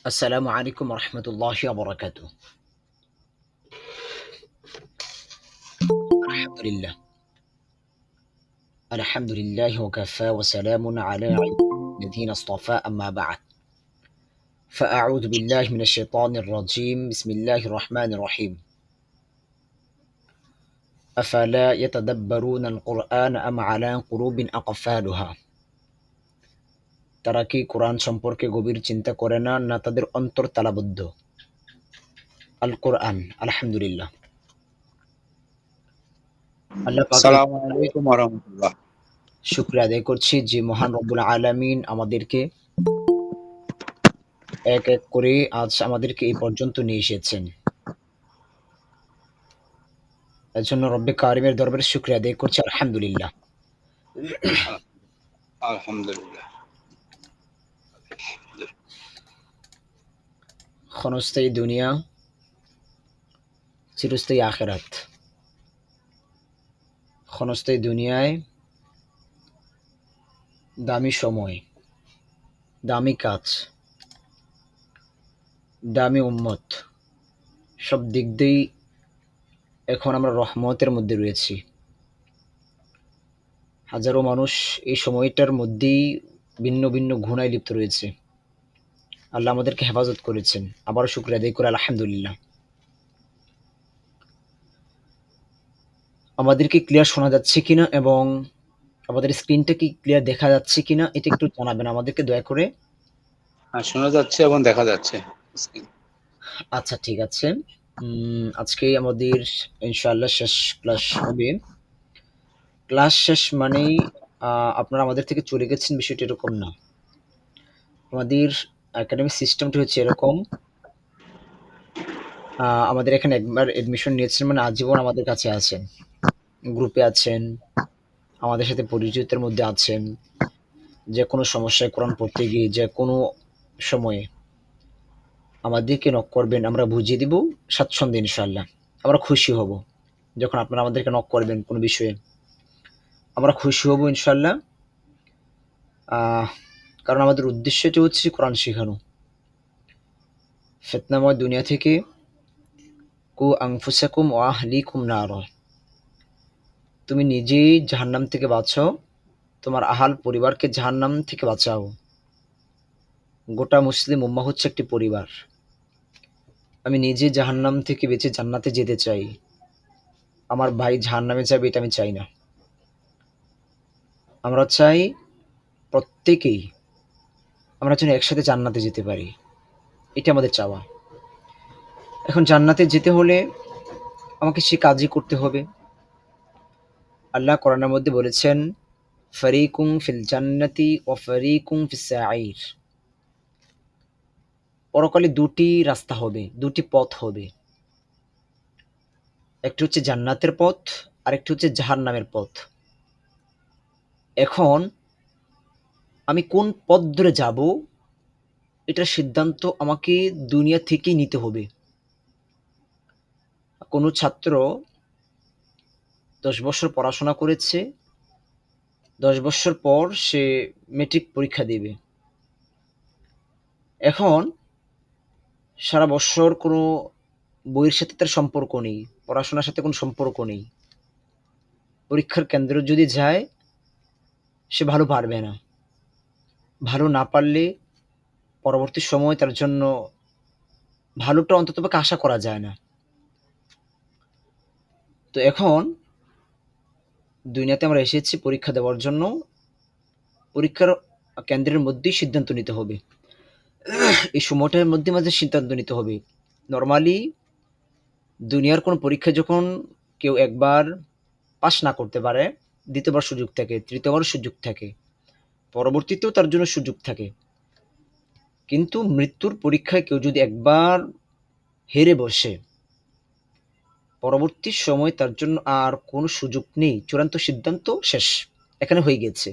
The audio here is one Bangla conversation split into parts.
السلام عليكم ورحمة الله وبركاته. الحمد لله. الحمد لله وكفى وسلام على عباده الذين اصطفى أما بعد. فأعوذ بالله من الشيطان الرجيم. بسم الله الرحمن الرحيم. أفلا يتدبرون القرآن أم على قلوب أقفالها। তারা কি কোরআন সম্পর্কে গভীর চিন্তা করে না, না তাদের অন্তর তালাবদ্ধ? আল কোরআন। আলহামদুলিল্লাহ। আল্লাহ পাকের আসসালামু আলাইকুম ওয়া রাহমাতুল্লাহ। শুকরিয়া আদায় করছি যে মহান রব্বুল আলামিন আমাদেরকে এক এক করে আজ আমাদেরকে এই পর্যন্ত নিয়ে এসেছেন। এর জন্য রব্বে কারিমের দরবারে শুকরিয়া আদায় করছি, আলহামদুলিল্লাহ। আলহামদুলিল্লাহ। ক্ষণস্থায়ী দুনিয়া, চিরস্থায়ী আখিরাত। ক্ষণস্থায়ী দুনিয়ায় দামি সময়, দামি কাজ, দামি উম্মত, সব দিক দিয়েই এখন আমরা রহমতের মধ্যে রয়েছি। হাজারো মানুষ এই সময়টার মধ্যেই ভিন্ন ভিন্ন গুনায় লিপ্ত রয়েছে। আল্লাহ আমাদেরকে হেফাজত করেছেন, আবারও শুকরিয়া আদায় করে আলহামদুলিল্লাহ। আমাদেরকে ক্লিয়ার শোনা যাচ্ছে কিনা এবং আমাদের স্ক্রিনটা কি ক্লিয়ার দেখা যাচ্ছে কিনা এটা একটু জানাবেন আমাদেরকে দয়া করে। শোনা যাচ্ছে এবং দেখা যাচ্ছে। আচ্ছা, ঠিক আছে। আজকে আমাদের ইনশাআল্লাহ শেষ ক্লাস হবে। ক্লাস শেষ মানেই আপনারা আমাদের থেকে চলে গেছেন, বিষয়টা এরকম না। আমাদের একাডেমিক সিস্টেমটা হচ্ছে এরকম, আমাদের এখানে একবার এডমিশন নিয়েছেন মানে আজীবন আমাদের কাছে আছেন, গ্রুপে আছেন, আমাদের সাথে পরিচিতের মধ্যে আছেন। যে কোনো সমস্যায় কোরআন পড়তে গিয়ে যে কোনো সময়ে আমাদেরকে নক করবেন, আমরা বুঝিয়ে দিব স্বাচ্ছন্দ্যে ইনশাআল্লাহ। আমরা খুশি হব যখন আপনারা আমাদেরকে নক করবেন কোনো বিষয়ে, আমরা খুশি হব ইনশাআল্লাহ। কারণ আমাদের উদ্দেশ্যটা হচ্ছে কোরআন শেখানো। ফিতনাময় দুনিয়া থেকে কু আনফুসাকুম ওয়া আহলিকুম নার, তুমি নিজেই জাহান্নাম থেকে বাঁচাও, তোমার আহাল পরিবারকে জাহান্নাম থেকে বাঁচাও। গোটা মুসলিম উম্মাহ হচ্ছে একটি পরিবার। আমি নিজে জাহান্নাম থেকে বেঁচে জান্নাতে যেতে চাই, আমার ভাই জাহান্নামে যাবে এটা আমি চাই না। আমরা চাই প্রত্যেকেই আমরা যেন একসাথে জান্নাতে যেতে পারি, এটা আমাদের চাওয়া। এখন জান্নাতে যেতে হলে আমাকে সে কাজই করতে হবে। আল্লাহ কোরআনের মধ্যে বলেছেন, ফারিকুম ফিল জান্নাতি ওয়া ফারিকুম ফিস সাঈর। পরকালে দুটি রাস্তা হবে, দুটি পথ হবে। একটি হচ্ছে জান্নাতের পথ, আরেকটি হচ্ছে জাহান্নামের পথ। এখন আমি কোন পথ ধরে যাব এটার সিদ্ধান্ত আমাকে দুনিয়া থেকেই নিতে হবে। কোনো ছাত্র 10 বছর পড়াশোনা করেছে, 10 বছর পর সে মেট্রিক পরীক্ষা দেবে। এখন সারা বছর কোনো বইয়ের সাথে তার সম্পর্ক নেই, পড়াশোনার সাথে কোনো সম্পর্ক নেই। পরীক্ষার কেন্দ্রে যদি যায় সে ভালো পারবে না। ভালো না পারলে পরবর্তী সময় তার জন্য ভালোটা অন্ততপক্ষে আশা করা যায় না। তো এখন দুনিয়াতে আমরা এসেছি পরীক্ষা দেওয়ার জন্য। পরীক্ষার কেন্দ্রের মধ্যেই সিদ্ধান্ত নিতে হবে, এই সময়টার মধ্যে আমাদের সিদ্ধান্ত নিতে হবে। নরমালি দুনিয়ার কোনো পরীক্ষায় যখন কেউ একবার পাস না করতে পারে, দ্বিতীয়বার সুযোগ থাকে, তৃতীয়বার সুযোগ থাকে, পরবর্তীতেও তার জন্য সুযোগ থাকে। কিন্তু মৃত্যুর পরীক্ষায় কেউ যদি একবার হেরে বসে, পরবর্তী সময় তার জন্য আর কোনো সুযোগ নেই, চূড়ান্ত সিদ্ধান্ত শেষ, এখানে হয়ে গেছে।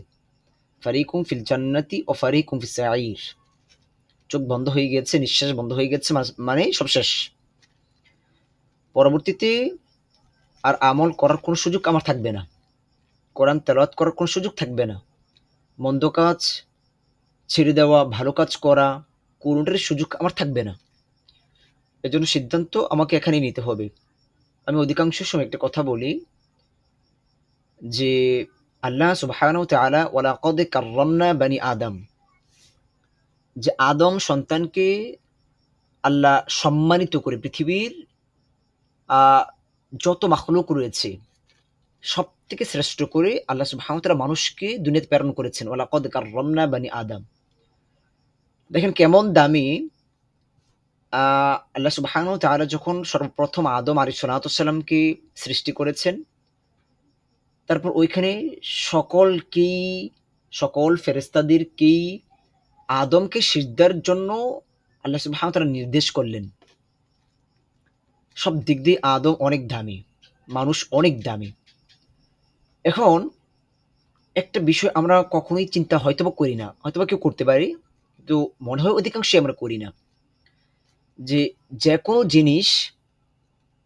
ফারিকুম ফিল জান্নাতি ও ফারিকুম ফিস সাঈর। চোখ বন্ধ হয়ে গেছে, নিঃশ্বাস বন্ধ হয়ে গেছে, মানে সব শেষ। পরবর্তীতে আর আমল করার কোনো সুযোগ আমার থাকবে না, কোরআন তেলাওয়াত করার কোনো সুযোগ থাকবে না। মন্দ কাজ ছেড়ে দেওয়া, ভালো কাজ করা, কোনোটার সুযোগ আমার থাকবে না। এজন্য সিদ্ধান্ত আমাকে এখানেই নিতে হবে। আমি অধিকাংশ সময় একটা কথা বলি যে আল্লাহ সুবহানাহু ওয়া তাআলা ওয়ালাকাদ কাররামনা বানি আদম, যে আদম সন্তানকে আল্লাহ সম্মানিত করে পৃথিবীর যত মাখলুক রয়েছে সব থেকে শ্রেষ্ঠ করে আল্লাহ সুবহানাহু ওয়া তাআলা মানুষকে দুনিয়াতে প্রেরণ করেছেন। ওয়ালাকাদ কাররামনা বানি আদম। দেখেন কেমন দামি। আল্লাহ সুবহানাহু ওয়া তাআলা যখন সর্বপ্রথম আদম আলাইহিস সালাতু ওয়াস সালামকে সৃষ্টি করেছেন, তারপর ওইখানে সকলকেই, সকল ফেরেশতাদেরকেই আদমকে সিজদার জন্য আল্লাহ সুবহানাহু ওয়া তাআলা নির্দেশ করলেন। সব দিক দিয়ে আদম অনেক দামি, মানুষ অনেক দামি। এখন একটা বিষয় আমরা কখনোই চিন্তা হয়তোবা করি না, হয়তোবা কেউ করতে পারি, কিন্তু মনে হয় অধিকাংশই আমরা করি না, যে যেকোনো জিনিস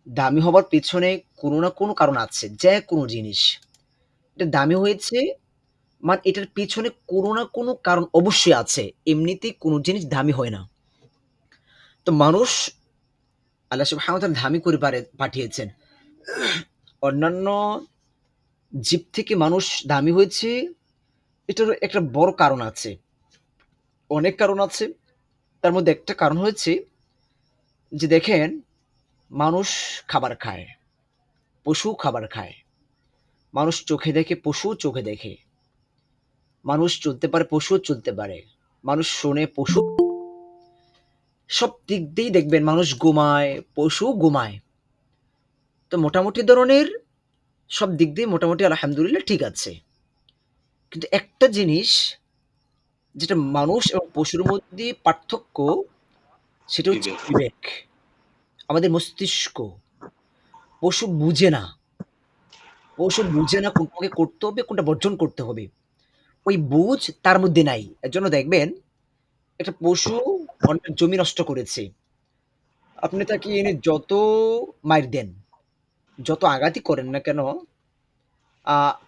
দামি হবার পেছনে কোনো না কোনো কারণ আছে। যেকোনো জিনিস এটা দামি হয়েছে, মানে এটার পেছনে কোনো না কোনো কারণ অবশ্যই আছে। এমনিতেই কোনো জিনিস দামি হয় না। তো মানুষ আল্লাহ সুবহানাহু ওয়া তাআলা দামি করে পাঠিয়েছেন। অন্যান্য জীব থেকে মানুষ দামি হয়েছে, এটার একটা বড় কারণ আছে। অনেক কারণ আছে। তার মধ্যে একটা কারণ হয়েছে যে দেখেন, মানুষ খাবার খায়, পশু খাবার খায়। মানুষ চোখে দেখে, পশুও চোখে দেখে। মানুষ চলতে পারে, পশুও চলতে পারে। মানুষ শোনে, পশু সব দিক দিয়েই দেখবেন মানুষ ঘুমায়, পশু ঘুমায়। তো মোটামুটি ধরনের সব দিক দিয়ে মোটামুটি আলহামদুলিল্লাহ ঠিক আছে। কিন্তু একটা জিনিস যেটা মানুষ এবং পশুর মধ্যে পার্থক্য, সেটা হচ্ছে বিবেক। বিবেক। আমাদের মস্তিষ্ক। পশু বুঝে না। পশু বুঝে না কোনটাকে করতে হবে, কোনটা বর্জন করতে হবে। ওই বুঝ তার মধ্যে নাই। এজন্য দেখবেন একটা পশু অন্যের জমি নষ্ট করেছে। আপনি তাকে এনে যত মাইর দেন, যত আঘাতই করেন না কেন,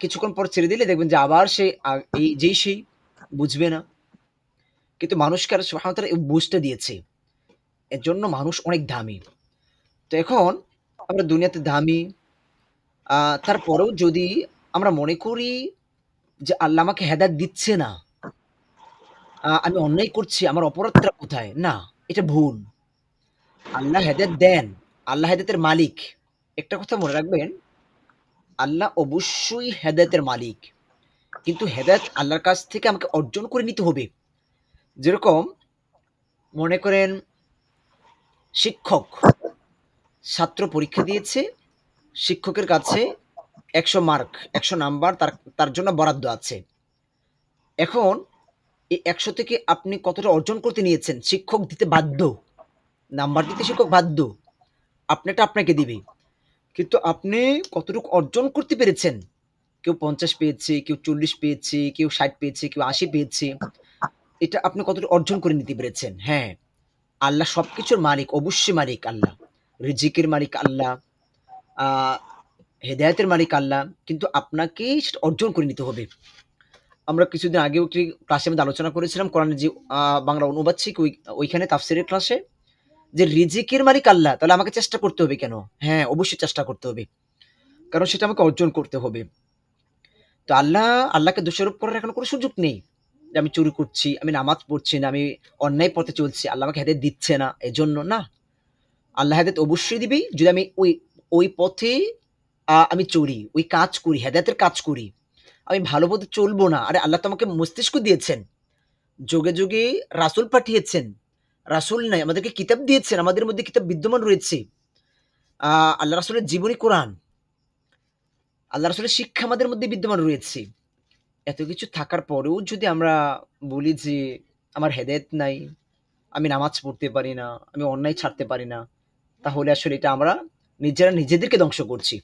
কিছুক্ষণ পর ছেড়ে দিলে দেখবেন যে আবার সে এই যেই সেই বুঝবে না। কিন্তু মানুষকে আল্লাহ সুবহানাহু ওয়া তাআলা এই বুঝটা দিয়েছে। এজন্য মানুষ অনেক দামি। তো এখন আমরা দুনিয়াতে দামি, তারপরেও যদি আমরা মনে করি যে আল্লাহ আমাকে হেদায়েত দিচ্ছে না, আমি অন্যায় করছি, আমার অপরাধটা কোথায়? না, এটা ভুল। আল্লাহ হেদায়েত দেন। আল্লাহ হেদায়েতের মালিক। একটা কথা মনে রাখবেন, আল্লাহ অবশ্যই হেদায়েতের মালিক। কিন্তু হেদায়েত আল্লাহর কাছ থেকে আমাকে অর্জন করে নিতে হবে। যেরকম মনে করেন শিক্ষক, ছাত্র পরীক্ষা দিয়েছে, শিক্ষকের কাছে ১০০ মার্ক, ১০০ নাম্বার তার তার জন্য বরাদ্দ আছে। এখন এই ১০০ থেকে আপনি কতটা অর্জন করতে নিয়েছেন, শিক্ষক দিতে বাধ্য। নাম্বার দিতে শিক্ষক বাধ্য। আপনারটা আপনাকে দিবে। কিন্তু আপনি কতটুকু অর্জন করতে পেরেছেন? কেউ ৫০ পেয়েছে, কেউ ৪০ পেয়েছে, কেউ ৬০ পেয়েছে, কেউ ৮০ পেয়েছে। এটা আপনি কতটুকু অর্জন করে নিতে পেরেছেন? হ্যাঁ, আল্লাহ সবকিছুর মালিক, অবশ্যই মালিক আল্লাহ। রিজিকের মালিক আল্লাহ, আ হেদায়েতের মালিক আল্লাহ। কিন্তু আপনাকেই সেটা অর্জন করে নিতে হবে। আমরা কিছুদিন আগেও একটি ক্লাসের মধ্যে আলোচনা করেছিলাম কোরআনের যে বাংলা অনুবাদ শিখি ওইখানে তাফসীরের ক্লাসে, যে রিজিকের মালিক আল্লাহ, তাহলে আমাকে চেষ্টা করতে হবে কেন? হ্যাঁ, অবশ্যই চেষ্টা করতে হবে। কারণ সেটা আমাকে অর্জন করতে হবে। তো আল্লাহকে দোষারোপ করার এখন কোনো সুযোগ নেই। যে আমি চুরি করছি, আমি নামাজ পড়ছি না, আমি অন্যায় পথে চলছি, আল্লাহ আমাকে হেদায়েত দিচ্ছে না, এজন্য না। আল্লাহ হেদায়েত অবশ্যই দিবেই যদি আমি ওই পথে আমি চলি, ওই কাজ করি, হেদায়েতের কাজ করি। আমি ভালো পথে চলবো না। আরে আল্লাহ তো আমাকে মস্তিষ্ক দিয়েছেন। যুগে, যুগে রাসূল পাঠিয়েছেন। রাসূল নাই, আমাদেরকে কিতাব দিয়েছেন। আমাদের মধ্যে কিতাব বিদ্যমান রয়েছে। আ আল্লাহ রাসূলের জীবনী কোরআন। আল্লাহ রাসূলের শিক্ষা আমাদের মধ্যে বিদ্যমান রয়েছে। এত কিছু থাকার পরেও যদি আমরা বলি যে আমার হেদায়েত নাই, আমি নামাজ পড়তে পারি না, আমি অন্যায় ছাড়তে পারি না, তাহলে আসলে এটা আমরা নিজেরা নিজেদেরকে ধ্বংস করছি।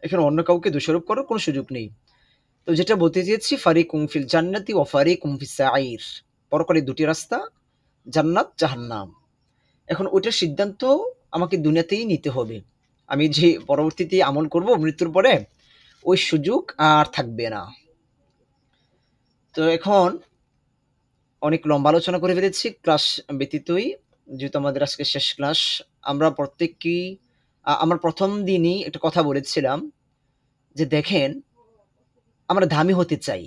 এখানে অন্য কাউকে দোষারোপ করার কোনো সুযোগ নেই। তো যেটা বলতে চেয়েছি, ফারিকুম ফিল জান্নাতি ওয়া ফারিকুম ফিস সাঈর। পরকালে ২ টি রাস্তা, জান্নাত, জাহান্নাম। এখন ওইটার সিদ্ধান্ত আমাকে দুনিয়াতেই নিতে হবে। আমি যে পরবর্তীতে আমল করব মৃত্যুর পরে, ওই সুযোগ আর থাকবে না। তো এখন অনেক লম্বা আলোচনা করে ফেলেছি ক্লাস ব্যতীতই, যেহেতু আমাদের আজকে শেষ ক্লাস। আমরা প্রত্যেককেই আমরা প্রথম দিনই একটা কথা বলেছিলাম যে দেখেন, আমরা দামি হতে চাই।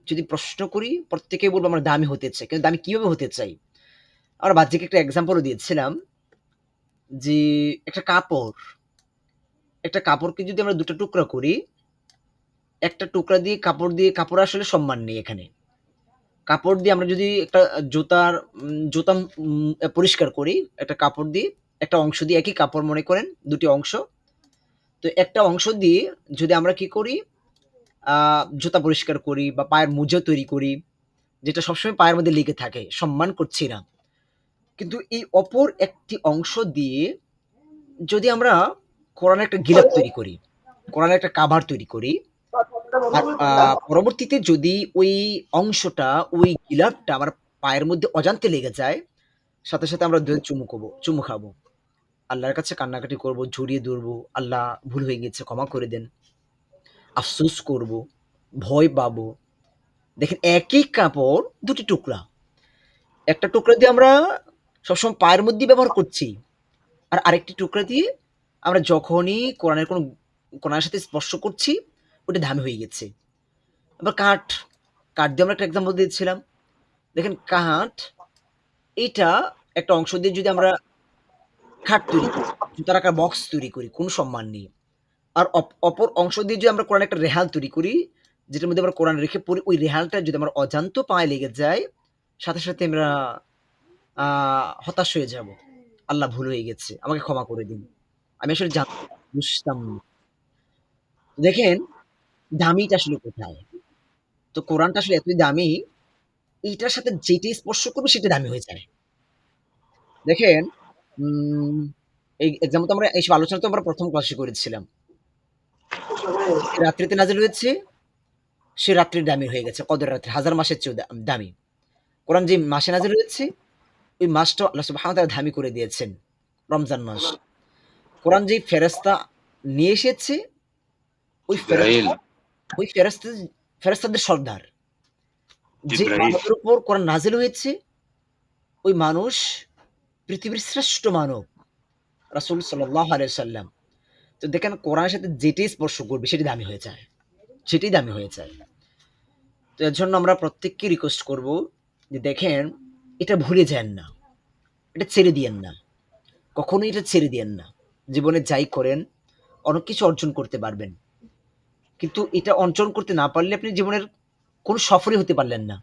যদি প্রশ্ন করি প্রত্যেকেই বলবো আমরা দামি হতে চাই, কিন্তু দামি কিভাবে হতে চাই? আমরা বাহ্যিক একটা এক্সাম্পলও দিয়েছিলাম যে একটা কাপড়কে যদি আমরা দুটো টুকরা করি, একটা টুকরা দিয়ে কাপড় আসলে সম্মান নেই এখানে। কাপড় দিয়ে আমরা যদি একটা জুতা পরিষ্কার করি, একটা কাপড় দিয়ে একটা অংশ দিয়ে, একই কাপড় মনে করেন দুটি অংশ, তো একটা অংশ দিয়ে যদি আমরা কি করি, জুতা পরিষ্কার করি বা পায়ের মোজা তৈরি করি, যেটা সবসময় পায়ের মধ্যে লেগে থাকে, সম্মান করছি না। কিন্তু এই অপর একটি অংশ দিয়ে যদি আমরা কোরআনের একটা গিলাফ তৈরি করি, কোরআনের একটা কাভার তৈরি করি, আর পরবর্তীতে যদি ওই অংশটা, ওই গিলাফটা আমার পায়ের মধ্যে অজান্তে লেগে যায়, সাথে সাথে আমরা দুয়ে চুমু খাবো, আল্লাহর কাছে কান্নাকাটি করব, জড়িয়ে ধরবো, আল্লাহ ভুল হয়ে গেছে ক্ষমা করে দেন, আফসোস করব, ভয় পাবো। দেখেন, একই কাপড় দুটি টুকরা, একটা টুকরা দিয়ে আমরা সবসময় পায়ের মধ্যে ব্যবহার করছি, আর আরেকটি টুকরা দিয়ে আমরা যখনই কোরআনের সাথে স্পর্শ করছি, ওটা দামি হয়ে গেছে। আবার কাঠ, কাঠ দিয়ে আমরা একটা এক্সাম্পল দিয়েছিলাম। দেখেন, কাঠ, এইটা একটা অংশ দিয়ে যদি আমরা খাট তৈরি করি, জুতার আকার বক্স তৈরি করি, কোনো সম্মান নেই। আর অপর অংশ দিয়ে যদি আমরা কোরআন একটা রেহাল তৈরি করি, যেটার মধ্যে আমরা কোরআন রেখে পড়ি, ওই রেহালটা যদি আমার অজান্ত পায়ে লেগে যায়, সাথে সাথে আমরা হতাশ হয়ে যাব, আল্লাহ ভুল হয়ে গেছে, আমাকে ক্ষমা করে দিন, আমি আসলে বুঝতাম না। দেখেন, দামিটা আসলে কোথায়? তো কোরআনটা আসলে এতই দামি, এইটার সাথে যেটাই স্পর্শ করবে সেটা দামি হয়ে যায়। দেখেন, উম এই এক্সাম্পল তো আমরা, এইসব আলোচনা তো আমরা প্রথম ক্লাসে করেছিলাম। যে রাত্রিতে নাজিল হয়েছে, সে রাত্রির দামি হয়ে গেছে, কদর রাত্রি 1000 মাসের চেয়েও দামি। কোরআন যে মাসে নাজিল হয়েছে, ওই মাসটাও আল্লাহ সুবহানাহু ওয়া তাআলা দামি করে দিয়েছেন, রমজান মাস। কোরআন যেই ফেরেশতা নিয়ে এসেছে, ওই জিব্রাইল। ফেরেশতা ওই ফেরেশতাদের সর্দার। যে জিব্রাইল। মানবের উপর কোরআন নাজিল হয়েছে, ওই মানুষ পৃথিবীর শ্রেষ্ঠ মানব, রাসূল সাল্লাল্লাহু আলাইহি ওয়াসাল্লাম। তো দেখেন, কোরআনের সাথে যেটাই স্পর্শ করবে সেটাই দামি হয়ে যায়, সেটাই দামি হয়ে যায়। তো এর জন্য আমরা প্রত্যেককে রিকোয়েস্ট করব যে দেখেন, এটা ভুলে যান না, এটা ছেড়ে দিয়েন না, কখনোই এটা ছেড়ে দিয়েন না। জীবনে যাই করেন, অনেক কিছু অর্জন করতে পারবেন, কিন্তু এটা অর্জন করতে না পারলে আপনি জীবনের কোনো সফলই হতে পারলেন না।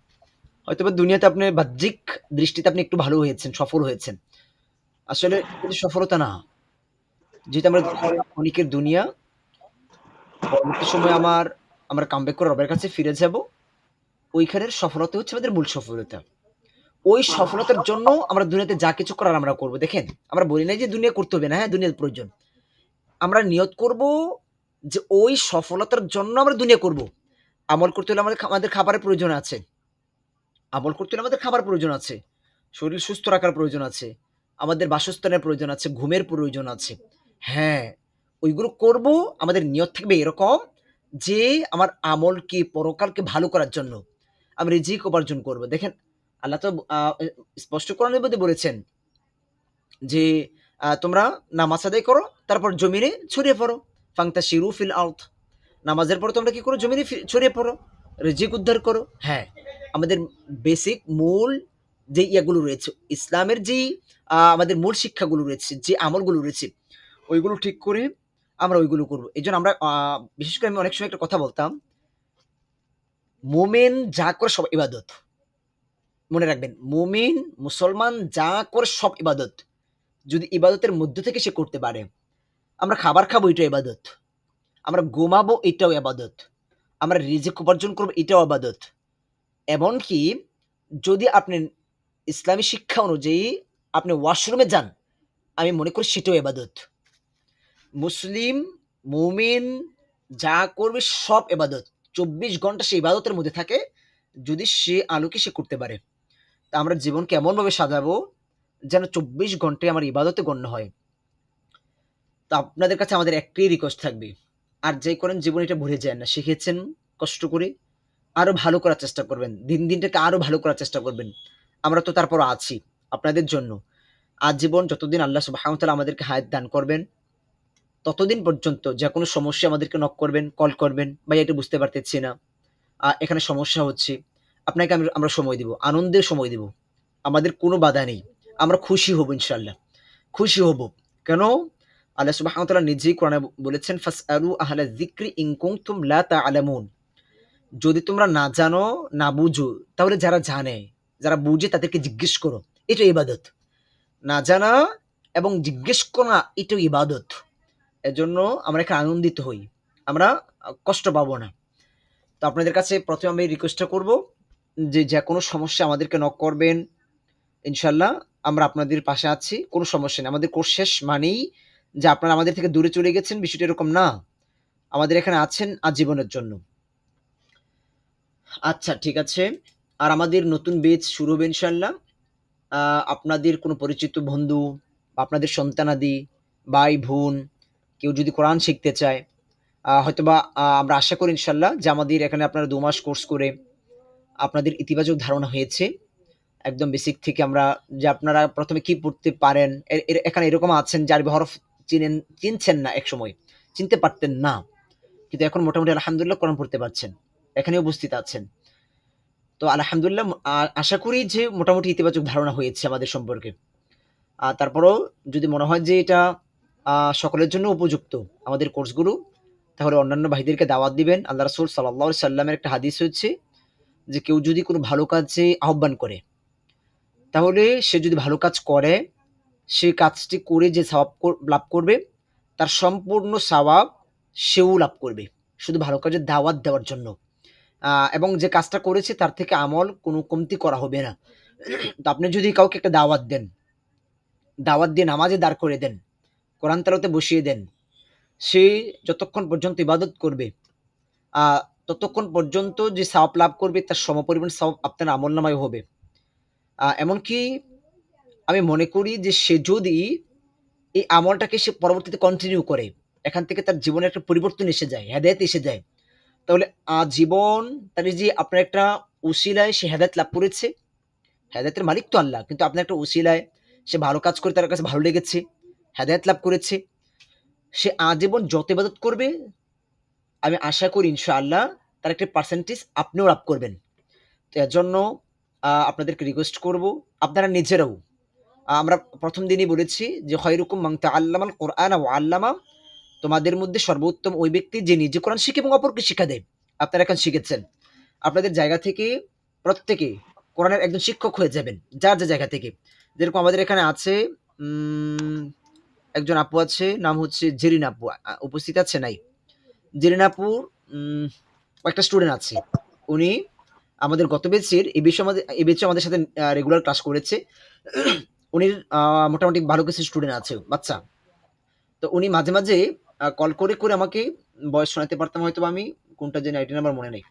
হয়তোবা দুনিয়াতে আপনি বাহ্যিক দৃষ্টিতে আপনি একটু ভালো হয়েছেন, সফল হয়েছেন, আসলে এটা সফলতা না। যেহেতু আমরা ক্ষণিকের দুনিয়া, পরবর্তী সময়ে আমরা কামব্যাক করে রবের কাছে ফিরে যাব, ওইখানের সফলতা হচ্ছে আমাদের মূল সফলতা। ওই সফলতার জন্য আমরা দুনিয়াতে যা কিছু করার আমরা করব। দেখেন, আমরা বলি নাই যে দুনিয়া করতে হবে না, হ্যাঁ দুনিয়ার প্রয়োজন। আমরা নিয়ত করব যে ওই সফলতার জন্য আমরা দুনিয়া করব। আমল করতে হলে আমাদের খাবারের প্রয়োজন আছে। আমল করতে হলে আমাদের খাবার প্রয়োজন আছে। শরীর সুস্থ রাখার প্রয়োজন আছে। আমাদের বাসস্থানের প্রয়োজন আছে, ঘুমের প্রয়োজন আছে। হ্যাঁ, ওইগুলো করব, আমাদের নিয়ত থাকবে এরকম যে আমার আমলকে, পরকালকে ভালো করার জন্য। আমি রিজিক উপার্জন করব। দেখেন, আল্লাহ তো স্পষ্ট কোরআনের মধ্যে বলেছেন যে তোমরা নামাজ আদায় করো, তারপর জমিনে ছড়িয়ে পড়ো। ফান্তাশিরু ফিল আরদ। নামাজের পর তোমরা কি করো? জমিনে ছড়িয়ে পড়ো, রিজিক উদ্ধার করো। হ্যাঁ, আমাদের বেসিক মূল যে ইয়াগুলো রয়েছে, ইসলামের যেই আমাদের মূল শিক্ষাগুলো রয়েছে, যে আমলগুলো রয়েছে, ওইগুলো ঠিক করে আমরা ওইগুলো করবো। এই জন্য আমরা বিশেষ করে আমি অনেক সময় একটা কথা বলতাম, মোমেন যা করে সব ইবাদত। মনে রাখবেন, মুমিন মুসলমান যা করে সব ইবাদত। যদি ইবাদতের মধ্য থেকে সে করতে পারে, আমরা খাবার খাবো, এটাও ইবাদত। আমরা ঘুমাবো, এটাও ইবাদত। আমরা রিজিক উপার্জন করবো, এটাও ইবাদত। এমনকি যদি আপনি ইসলামী শিক্ষা অনুযায়ী আপনি ওয়াশরুমে যান, আমি মনে করি সেটাও ইবাদত। মুসলিম মুমিন যা করবে সব ইবাদত। 24 ঘন্টা সে ইবাদতের মধ্যে থাকে, যদি সে আলোকে সে করতে পারে। তা আমরা জীবনকে এমনভাবে সাজাবো যেন 24 ঘন্টায় আমার ইবাদতে গণ্য হয়। তো আপনাদের কাছে আমাদের একটাই রিকোয়েস্ট থাকবে, আর যাই করেন জীবনে এটা ভুলে যায় না। শিখেছেন কষ্ট করে, আরো ভালো করার চেষ্টা করবেন। দিনটাকে আরো ভালো করার চেষ্টা করবেন। আমরা তো তারপরও আছি আপনাদের জন্য। আজীবন যতদিন আল্লাহ সুবহানাহু ওয়া তাআলা আমাদেরকে হায়াত দান করবেন, ততদিন পর্যন্ত যেকোনো সমস্যায় আমাদেরকে নক করবেন, কল করবেন, "ভাই এটা বুঝতে পারতেছি না। এখানে সমস্যা হচ্ছে।" আপনাকে আমরা সময় দিব। আনন্দের সময় দিব। আমাদের কোনো বাধা নেই। আমরা খুশি হব ইনশাআল্লাহ। খুশি হব। কেন? আল্লাহ সুবহানাহু ওয়া তাআলা নিজেই কোরআনে বলেছেন, "ফাসআলু আহলা যিকরি ইন কুনতুম লা তা'লামুন।" যদি তোমরা না জানো, না বুঝো, তাহলে যারা জানে, যারা বুঝে তাদেরকে জিজ্ঞেস করো। এটা ইবাদত। না জানা এবং জিজ্ঞেস করা এটাও ইবাদত। এজন্য আমরা এখানে আনন্দিত হই। আমরা কষ্ট পাবো না। তো আপনাদের কাছে ১ম আমি রিকোয়েস্টটা করব যে, যেকোনো সমস্যা আমাদেরকে নক করবেন। ইনশাআল্লাহ আমরা আপনাদের পাশে আছি। কোনো সমস্যা নেই। আমাদের কোর্স শেষ মানেই যে আপনারা আমাদের থেকে দূরে চলে গেছেন, বিষয়টা এরকম না। আমাদের এখানে আছেন আজীবনের জন্য। আচ্ছা, ঠিক আছে। আর আমাদের নতুন ব্যাচ শুরু হবে ইনশাআল্লাহ। আ আপনাদের কোনো পরিচিত বন্ধু, আপনাদের সন্তানাদি, ভাই-বোন কেউ যদি কোরআন শিখতে চায়, হয়তোবা আমরা আশা করি ইনশাআল্লাহ যে আমাদের এখানে আপনারা ২ মাস কোর্স করে আপনাদের ইতিবাচক ধারণা হয়েছে। একদম বেসিক থেকে আমরা যে আপনারা ১ম এ কি পড়তে পারেন, এ এর এখানে এরকম আছেন যে আরবি হরফ চিনছেন না একসময়। চিনতে পারতেন না। কিন্তু এখন মোটামুটি আলহামদুলিল্লাহ কোরআন পড়তে পারছেন। এখানে উপস্থিত আছেন। তো আলহামদুলিল্লাহ আশা করি যে মোটামুটি ইতিবাচক ধারণা হয়েছে আমাদের সম্পর্কে। তারপরেও যদি মনে হয় যে এটা সকলের জন্য উপযুক্ত আমাদের কোর্সগুলো, তাহলে অন্যান্য ভাইদেরকে দাওয়াত দিবেন। আল্লাহ রাসূল সাল্লাল্লাহু আলাইহি সাল্লামের একটা হাদিস হচ্ছে যে, কেউ যদি কোনো ভালো কাজে আহ্বান করে, তাহলে সে যদি ভালো কাজ করে, সেই কাজটি করে যে সওয়াব লাভ করবে, তার সম্পূর্ণ সওয়াব সেও লাভ করবে। শুধু ভালো কাজের দাওয়াত দেওয়ার জন্য। এবং যে কাজটা করেছে তার থেকে আমল কোনো কমতি করা হবে না। তো আপনি যদি কাউকে একটা দাওয়াত দিয়ে নামাজে দাঁড় করে দেন, কোরআন তেলাওয়াতে বসিয়ে দেন, সে যতক্ষণ পর্যন্ত ইবাদত করবে, আ ততক্ষণ পর্যন্ত যে সওয়াব লাভ করবে তার সমপরিমাণ সওয়াব আপনার আমলনামায় হবে। এমনকি আমি মনে করি যে সে যদি এই আমলটাকে সে পরবর্তীতে কন্টিনিউ করে, এখান থেকে তার জীবনে একটা পরিবর্তন এসে যায়, হেদায়েত এসে যায়। তাহলে আজীবন তার এই যে আপনার একটা উসিলায় সে হেদায়েত লাভ করেছে। হেদায়েতের মালিক তো আল্লাহ। কিন্তু আপনার একটা উসিলায় সে ভালো কাজ করে তার কাছে ভালো লেগেছে, হেদায়েত লাভ করেছে। সে আজীবন যত ইবাদত করবে, আমি আশা করি ইনশাআল্লাহ তার একটা পার্সেন্টেজ আপনিও লাভ করবেন। তো এজন্য আপনাদেরকে রিকোয়েস্ট করব, আপনারা নিজেরাও আমরা ১ম দিনই বলেছি যে, "খয়রুকুম মান তাআল্লামাল কুরআনা ওয়া আল্লামা।" তোমাদের মধ্যে সর্বোত্তম ওই ব্যক্তি যে নিজে কোরআন শিখে এবং অপরকে শিক্ষা দেয়। আপনারা এখন শিখেছেন। আপনাদের জায়গা থেকে প্রত্যেকে কোরআনের একজন শিক্ষক হয়ে যাবেন। যার জায়গা থেকে। যেরকম আমাদের এখানে আছে উম একজন আপু আছে, নাম হচ্ছে জেরিন আপু। উপস্থিত আছে? নাই। জেরিন আপুর কয়েকটা স্টুডেন্ট আছে। উনি আমাদের গত ব্যাচের এই ব্যাচে আমাদের সাথে রেগুলার ক্লাস করেছে। উনি মোটামুটি ভালো কিছু স্টুডেন্ট আছে, বাচ্চা। তো উনি মাঝে মাঝে কল করে আমাকে ভয়েস শোনাতে পারতাম হয়তোবা আমি। কোনটা জানি আইডি নাম্বার মনে নেই।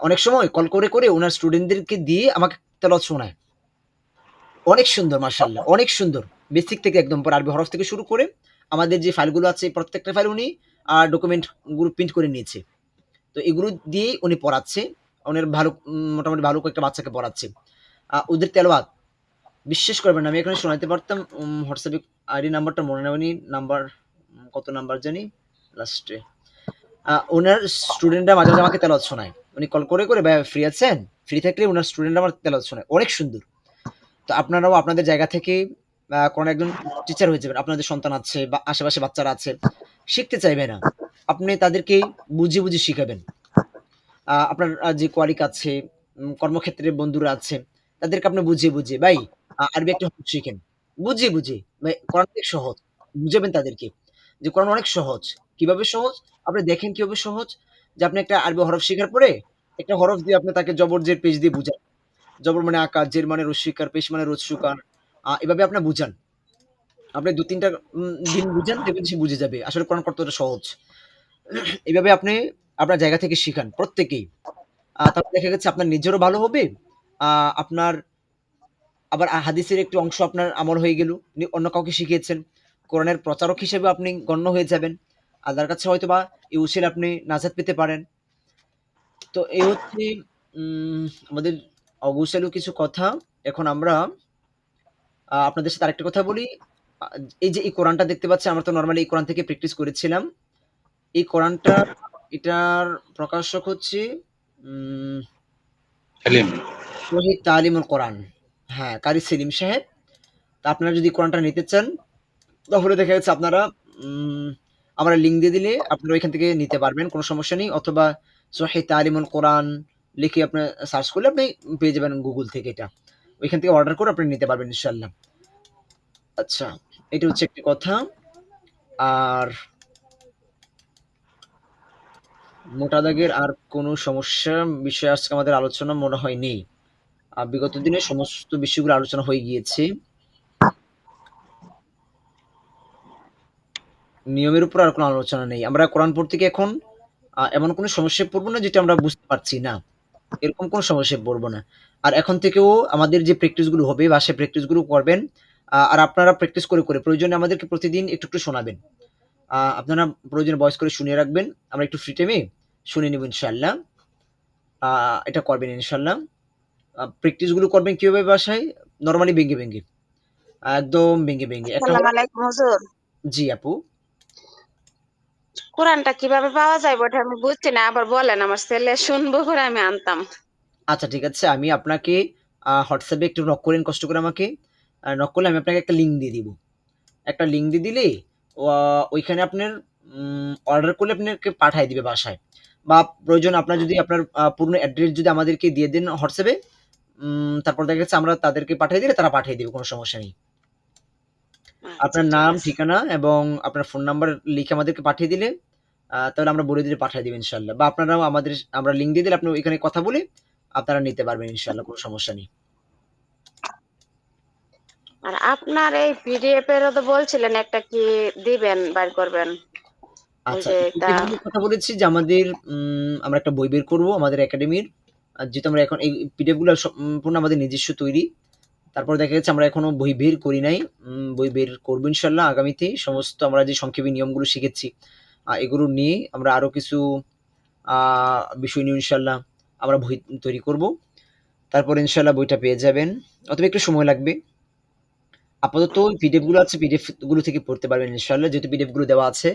অনেক সময় কল করে উনার স্টুডেন্টদেরকে দিয়ে আমাকে তেলাওয়াত শোনায়। অনেক সুন্দর মাশাআল্লাহ, অনেক সুন্দর। বেসিক থেকে একদম পুরা আরবি হরফ থেকে শুরু করে আমাদের যে ফাইলগুলো আছে প্রত্যেকটা ফাইল উনি ডকুমেন্ট গুলো প্রিন্ট করে নিয়েছে। তো এগুলো দিয়েই উনি পড়াচ্ছে। উনার ভালো মোটামুটি ভালো কয়েকটা বাচ্চাকে পড়াচ্ছে। ওদের তেলাওয়াত বিশ্বাস করবেন না, আমি এখানে শোনাইতে পারতাম। হোয়াটসঅ্যাপে আইডি নাম্বারটা মনে নেই। নাম্বার কত নাম্বার জানি লাস্টে। উনার স্টুডেন্টরা মাঝে মাঝে আমাকে তেলাওয়াত শোনায়। উনি কল করে, "ভাইয়া ফ্রি আছেন?" ফ্রি থাকলে উনার স্টুডেন্টরা আমার তেলাওয়াত শোনায়। অনেক সুন্দর। তো আপনারাও আপনাদের জায়গা থেকে কোনো একজন টিচার হয়ে যাবেন। আপনাদের সন্তান আছে বা আশেপাশে বাচ্চারা আছে, শিখতে চাইবে না। আপনি তাদেরকে বুঝিয়ে শিখাবেন। আপনার যে কলিগ আছে, কর্মক্ষেত্রে বন্ধুরা আছে, তাদেরকে আপনি বুঝিয়ে, "ভাই আরবি একটা হরফ শিখেন।" বুঝিয়ে, "ভাই কোরআন অনেক সহজ।" বুঝাবেন তাদেরকে যে কোরআন অনেক সহজ। কিভাবে সহজ? আপনি দেখেন কিভাবে সহজ? যে আপনি একটা আরবি হরফ শিখার পরে একটা হরফ দিয়ে আপনি তাকে জবর, জের, পেশ দিয়ে বুঝান। জবর মানে আকার, জের মানে রস্যিকার, পেশ মানে রস্যুকার। এভাবে আপনি বুঝান। আপনি ২-৩ টা দিন বুঝান, দেখবেন সে বুঝে যাবে। আসলে কোরআন কতটা সহজ। এভাবে আপনি আপনার জায়গা থেকে শিখান প্রত্যেকেই। তাহলে দেখা গেছে আপনার নিজেরও ভালো হবে। আ আপনার আবার হাদিসের একটি অংশ আপনার আমল হয়ে গেল। অন্য কাউকে শিখিয়েছেন। কোরআনের প্রচারক হিসেবে আপনি গণ্য হয়ে যাবেন। আল্লাহর কাছে হয়তোবা এই উসিলায় আপনি নাজাত পেতে পারেন। তো এই হচ্ছে আমাদের অগোছালো কিছু কথা। এখন আমরা আপনাদের সাথে আরেকটা কথা বলি। আ এই যে এই কোরআনটা দেখতে পাচ্ছেন, আমরা তো নরমালি এই কোরআন থেকে প্র্যাকটিস করেছিলাম। এই কোরআনটা এটার প্রকাশক হচ্ছে উম সেলিম। শহীদ তালিমুল কোরআন। হ্যাঁ, কারি সেলিম সাহেব। তো আপনারা যদি কোরআনটা নিতে চান, তাহলে দেখা যাচ্ছে আপনারা উম আমরা লিঙ্ক দিয়ে দিলে আপনারা ওইখান থেকে নিতে পারবেন। কোন সমস্যা নেই। অথবা শহীদ তালিমুল কোরআন লিখে আপনার সার্চ করলে আপনি পেয়ে যাবেন গুগল থেকে এটা। ওইখান থেকে অর্ডার করে আপনি নিতে পারবেন ইনশাআল্লাহ। আচ্ছা, এটা হচ্ছে একটি কথা। আর মোটা দাগের আর কোনো সমস্যা বিষয়ে আজকে আমাদের আলোচনা মনে হয় নেই। বিগত দিনে সমস্ত বিষয়গুলো আলোচনা হয়ে গিয়েছে। নিয়মের উপর আর কোনো আলোচনা নেই। আমরা কোরআন পড়তে গিয়ে এখন এমন কোনো সমস্যায় পড়ব না যেটা আমরা বুঝতে পারছি না। এরকম কোনো সমস্যায় পড়ব না। আর এখন থেকেও আমাদের যে প্র্যাকটিস গুলো হবে, বাসায় প্র্যাকটিস গুলো করবেন। আর আপনারা প্র্যাকটিস করে প্রয়োজনে আমাদেরকে প্রতিদিন একটু শোনাবেন। আপনারা প্রয়োজনে ভয়েস করে শুনিয়ে রাখবেন। আমরা একটু ফ্রি টাইমে শুনে নিব ইনশাআল্লাহ। আ এটা করবেন ইনশাআল্লাহ। প্র্যাকটিস গুলো করবেন কিভাবে বাসায়? নরমালি ভেঙে। একদম ভেঙে। একটা আসসালামু হলো আলাইকুম হুজুর। জি আপু। কোরআনটা কিভাবে পাওয়া যায় ওটা আমি বুঝছি না। আবার বলেন, আমার ছেলে শুনবো করে আমি আনতাম। আচ্ছা ঠিক আছে। আমি আপনাকে WhatsApp এ একটু নক করেন কষ্ট করে আমাকে। নক করলে আমি আপনাকে একটা লিঙ্ক দিয়ে দিব। একটা লিঙ্ক দিয়ে দিলে ওইখানে আপনার অর্ডার করলে আপনাকে পাঠায় দিবে বাসায়। বা প্রয়োজন আপনার যদি আপনার পূর্ণ অ্যাড্রেস যদি আমাদেরকে দিয়ে দেন WhatsApp এ, তারপর দেখা যাচ্ছে আমরা তাদেরকে পাঠিয়ে দিলে তারা পাঠিয়ে দিবে। কোনো সমস্যা নেই। আচ্ছা আপনার ঠিক নাম, আছে। ঠিকানা এবং আপনার ফোন নাম্বার লিখে আমাদেরকে পাঠিয়ে দিলে তাহলে আমরা বলে দিলে পাঠিয়ে দিবেন ইনশাআল্লাহ। বা আপনারাও আমরা লিঙ্ক দিয়ে দিলে আপনি ওইখানে কথা বলে আপনারা নিতে পারবেন ইনশাআল্লাহ। কোনো সমস্যা নেই। আর আপনার এই পিডিএফ এরও তো বলছিলেন একটা কি দিবেন, বাইর করবেন। ওই আচ্ছা, যে এটা পিডিএফ গুলোর কথা বলেছি যে আমাদের আমরা একটা বই বের করব আমাদের একাডেমির। যেহেতু আমরা এখন এই পিডিএফ গুলো সম্পূর্ণ আমাদের নিজস্ব তৈরি। তারপর দেখা যাচ্ছে আমরা এখনো বই বের করি নাই। বই বের করব ইনশাআল্লাহ আগামীতে। সমস্ত আমরা যে সংক্ষেপে নিয়মগুলো শিখেছি, এগুলো নিয়ে আমরা আরো কিছু আ বিষয় নিয়ে ইনশাআল্লাহ আমরা বই তৈরি করব। তারপর ইনশাআল্লাহ বইটা পেয়ে যাবেন। অথবা একটু সময় লাগবে। আপাতত পিডিএফ গুলো আছে, পিডিএফ গুলো থেকে পড়তে পারবেন ইনশাআল্লাহ। যেহেতু পিডিএফ গুলো দেওয়া আছে।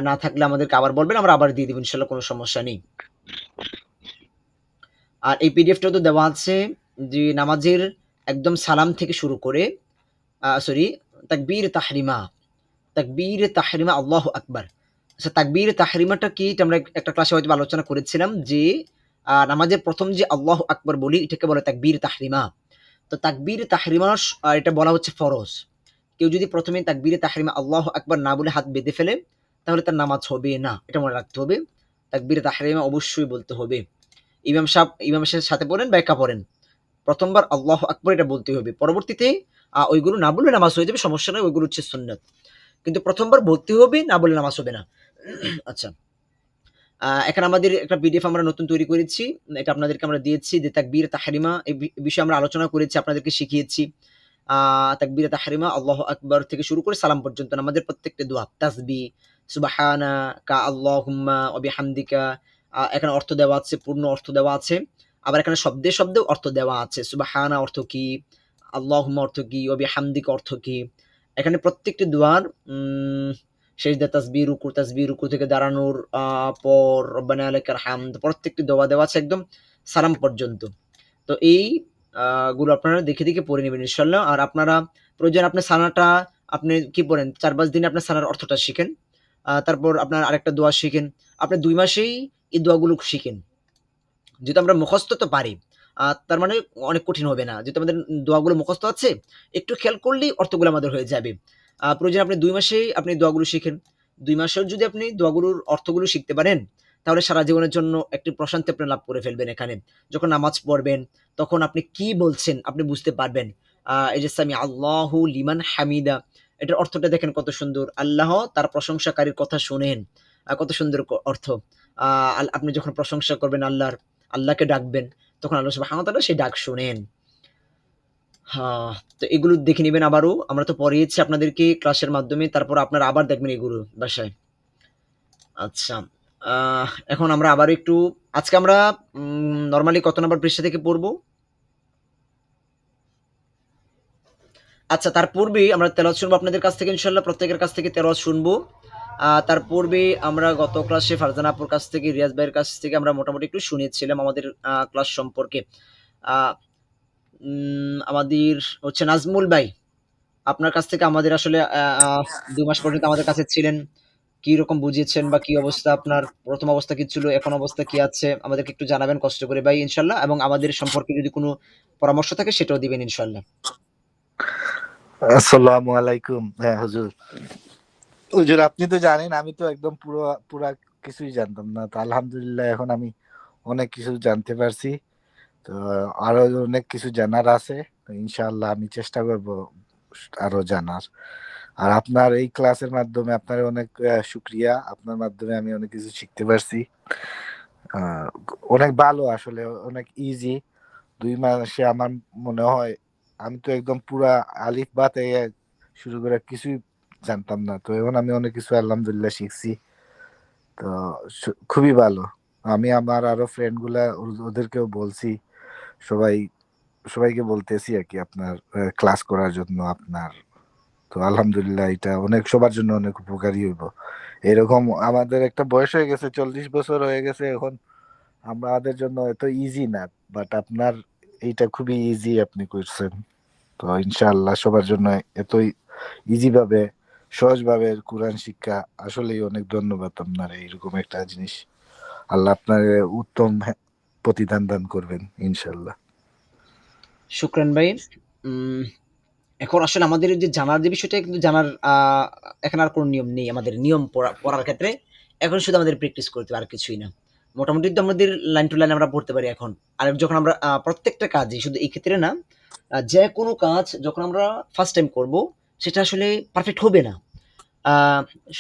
না থাকলে আমাদেরকে আবার বলবেন, আমরা আবার দিয়ে দিব ইনশাআল্লাহ। কোনো সমস্যা নেই। আর এই পিডিএফটাও তো দেওয়া আছে যে নামাজের একদম সালাম থেকে শুরু করে সরি, তাকবীর তাহরিমা, তাকবীর তাহরিমা আল্লাহু আকবার। আচ্ছা, তাকবীর তাহরিমাটা কি? এটা আমরা একটা ক্লাসে হয়তো আলোচনা করেছিলাম যে নামাজের ১ম যে আল্লাহু আকবার বলি এটাকে বলে তাকবীর তাহরিমা। তো তাকবীর তাহরিমা এটা বলা হচ্ছে ফরজ। কেউ যদি ১ম এ তাকবীরে তাহরিমা আল্লাহু আকবার না বলে হাত বেঁধে ফেলে, তাহলে তার নামাজ হবে না। এটা মনে রাখতে হবে। তাকবীরে তাহরিমা অবশ্যই বলতে হবে। ইমামের সাথে পড়েন বা একা পড়েন। ১ম বার আল্লাহু আকবার এটা বলতেই হবে। পরবর্তীতে ওইগুলো না বললে নামাজ হয়ে যাবে, সমস্যা নাই। ওইগুলো হচ্ছে সুন্নাত। কিন্তু ১ম বার বলতে হবে, না বললে নামাজ হবে না। আচ্ছা। এখানে আমাদের একটা পিডিএফ আমরা নতুন তৈরি করেছি। এটা আপনাদেরকে আমরা দিয়েছি যে তাকবীর তাহরিমা এই বিষয়ে আমরা আলোচনা করেছি, আপনাদেরকে শিখিয়েছি। আ তাকবীরে তাহরিমা আল্লাহু আকবার থেকে শুরু করে সালাম পর্যন্ত আমাদের প্রত্যেকটা দোয়া, তাসবিহ, সুবহানাকা আল্লাহুম্মা ওয়া বিহামদিকা, এখানে অর্থ দেওয়া আছে, পূর্ণ অর্থ দেওয়া আছে। আবার এখানে শব্দে অর্থ দেওয়া আছে। সুবহানা অর্থ কি? আল্লাহুম্মা অর্থ কি? ওয়া বিহামদিকা অর্থ কি? এখানে প্রত্যেকটি দোয়ার সেজদা তাসবিহ, রুকু থেকে দাঁড়ানোর পর রব্বানা লাকাল হামদ প্রত্যেকটি দোয়া দেওয়া আছে একদম সালাম পর্যন্ত। তো এই গুলো আপনারা দেখে পড়ে নেবেন ইনশাআল্লাহ। আর আপনারা প্রয়োজন আপনার সানাটা আপনি কি পড়েন ৪-৫ দিনে আপনার সানার অর্থটা শিখেন। তারপর আপনার আরেকটা দোয়া শিখেন। আপনি ২ মাসেই এই দোয়াগুলো শিখেন। যেহেতু আমরা মুখস্থ তো পারি। তার মানে অনেক কঠিন হবে না। যেহেতু আমাদের দোয়াগুলো মুখস্থ আছে, একটু খেয়াল করলেই অর্থগুলো আমাদের হয়ে যাবে। প্রয়োজনে আপনি ২ মাসেই আপনি দোয়াগুলো শিখেন। ২ মাসেও যদি আপনি দোয়াগুলোর অর্থগুলো শিখতে পারেন, তাহলে সারা জীবনের জন্য একটি প্রশান্তি আপনি লাভ করে ফেলবেন এখানে। যখন নামাজ পড়বেন, তখন আপনি কি বলছেন আপনি বুঝতে পারবেন। এই যে সামি আল্লাহু লিমান হামিদা, এটার অর্থটা দেখেন কত সুন্দর। আল্লাহ তার প্রশংসাকারীর কথা শোনেন। কত সুন্দর অর্থ। আ আপনি যখন প্রশংসা করবেন আল্লাহর, আল্লাহকে ডাকবেন, তখন আল্লাহ সুবহানাহু ওয়া তাআলা সেই ডাক শোনেন। হ্যাঁ, তো এগুলো দেখে নিবেন আবারও। আমরা তো পড়িয়েছি আপনাদেরকে ক্লাসের মাধ্যমে। তারপর আপনারা আবার দেখবেন এগুলো বাসায়। আচ্ছা। এখন আমরা আবার একটু আজকে আমরা নরমালি কত নাম্বার পৃষ্ঠা থেকে পড়বো? আচ্ছা, তার পূর্বেই আমরা তেলাওয়াত শুনবো আপনাদের কাছ থেকে, ইনশাল্লাহ প্রত্যেকের কাছ থেকে তেলাওয়াত শুনবো। তার পূর্বে আমরা গত ক্লাসে ফারজানা আপুর কাছ থেকে, রিয়াজ ভাইয়ের কাছ থেকে আমরা মোটামুটি একটু শুনেছিলাম আমাদের ক্লাস সম্পর্কে। আমাদের হচ্ছে নাজমুল ভাই, আপনার কাছ থেকে আমাদের আসলে 2 মাস পর্যন্ত আমাদের কাছে ছিলেন। কি রকম বুঝিয়েছেন বা কি অবস্থা, আপনার প্রথম অবস্থা কি ছিল, এখন অবস্থা কি আছে আমাদেরকে একটু জানাবেন কষ্ট করে ভাই ইনশাল্লাহ, এবং আমাদের সম্পর্কে যদি কোনো পরামর্শ থাকে সেটাও দিবেন ইনশাল্লাহ। আসসালামু আলাইকুম। হ্যাঁ হুজুর, হুজুর আপনি তো জানেন আমি তো একদম পুরা কিছুই জানতাম না, তো আলহামদুলিল্লাহ এখন আমি অনেক কিছু জানতে পারছি। তো আরো অনেক কিছু জানার আছে, তো ইনশাআল্লাহ আমি চেষ্টা করব আরো জানার। আর আপনার এই ক্লাসের মাধ্যমে আপনার অনেক শুকরিয়া, আপনার মাধ্যমে আমি অনেক কিছু শিখতে পারছি। অনেক ভালো, আসলে অনেক ইজি। 2 মাসে আমার মনে হয় আমি তো একদম পুরা আলিফ বা থেকে শুরু করে কিছুই জানতাম না, তো এখন আমি অনেক কিছু আলহামদুলিল্লাহ শিখছি। তো খুবই ভালো। আমি আমার আরো ফ্রেন্ড গুলা ওদেরকেও বলছি, সবাই সবাইকে বলতেছি আর কি আপনার ক্লাস করার জন্য আপনার। তো আলহামদুলিল্লাহ এটা অনেক সবার জন্য অনেক উপকারী হইব। এরকম আমাদের একটা বয়স হয়ে গেছে, 40 বছর হয়ে গেছে এখন, আমাদের জন্য এত ইজি না, বাট আপনার এইটা খুবই ইজি আপনি করছেন। তো ইনশাআল্লাহ সবার জন্য এতই ইজি ভাবে সহজভাবে কোরআন শিক্ষা, আসলেই অনেক ধন্যবাদ আপনার এইরকম একটা জিনিস। আল্লাহ আপনার উত্তম প্রতিদান দান করবেন ইনশাআল্লাহ। শুকরান ভাই। এখন আসলে আমাদের যে জানার যে বিষয়টা, কিন্তু জানার এখন আর কোনো নিয়ম নেই আমাদের, নিয়ম পড়ার ক্ষেত্রে এখন শুধু আমাদের প্র্যাকটিস করতে হবে, আর কিছুই না। মোটামুটি তো আমাদের লাইন টু লাইন আমরা পড়তে পারি এখন। আর যখন আমরা প্রত্যেকটা কাজই, শুধু এই ক্ষেত্রে না, যে কোনো কাজ যখন আমরা ফার্স্ট টাইম করব সেটা আসলে পারফেক্ট হবে না,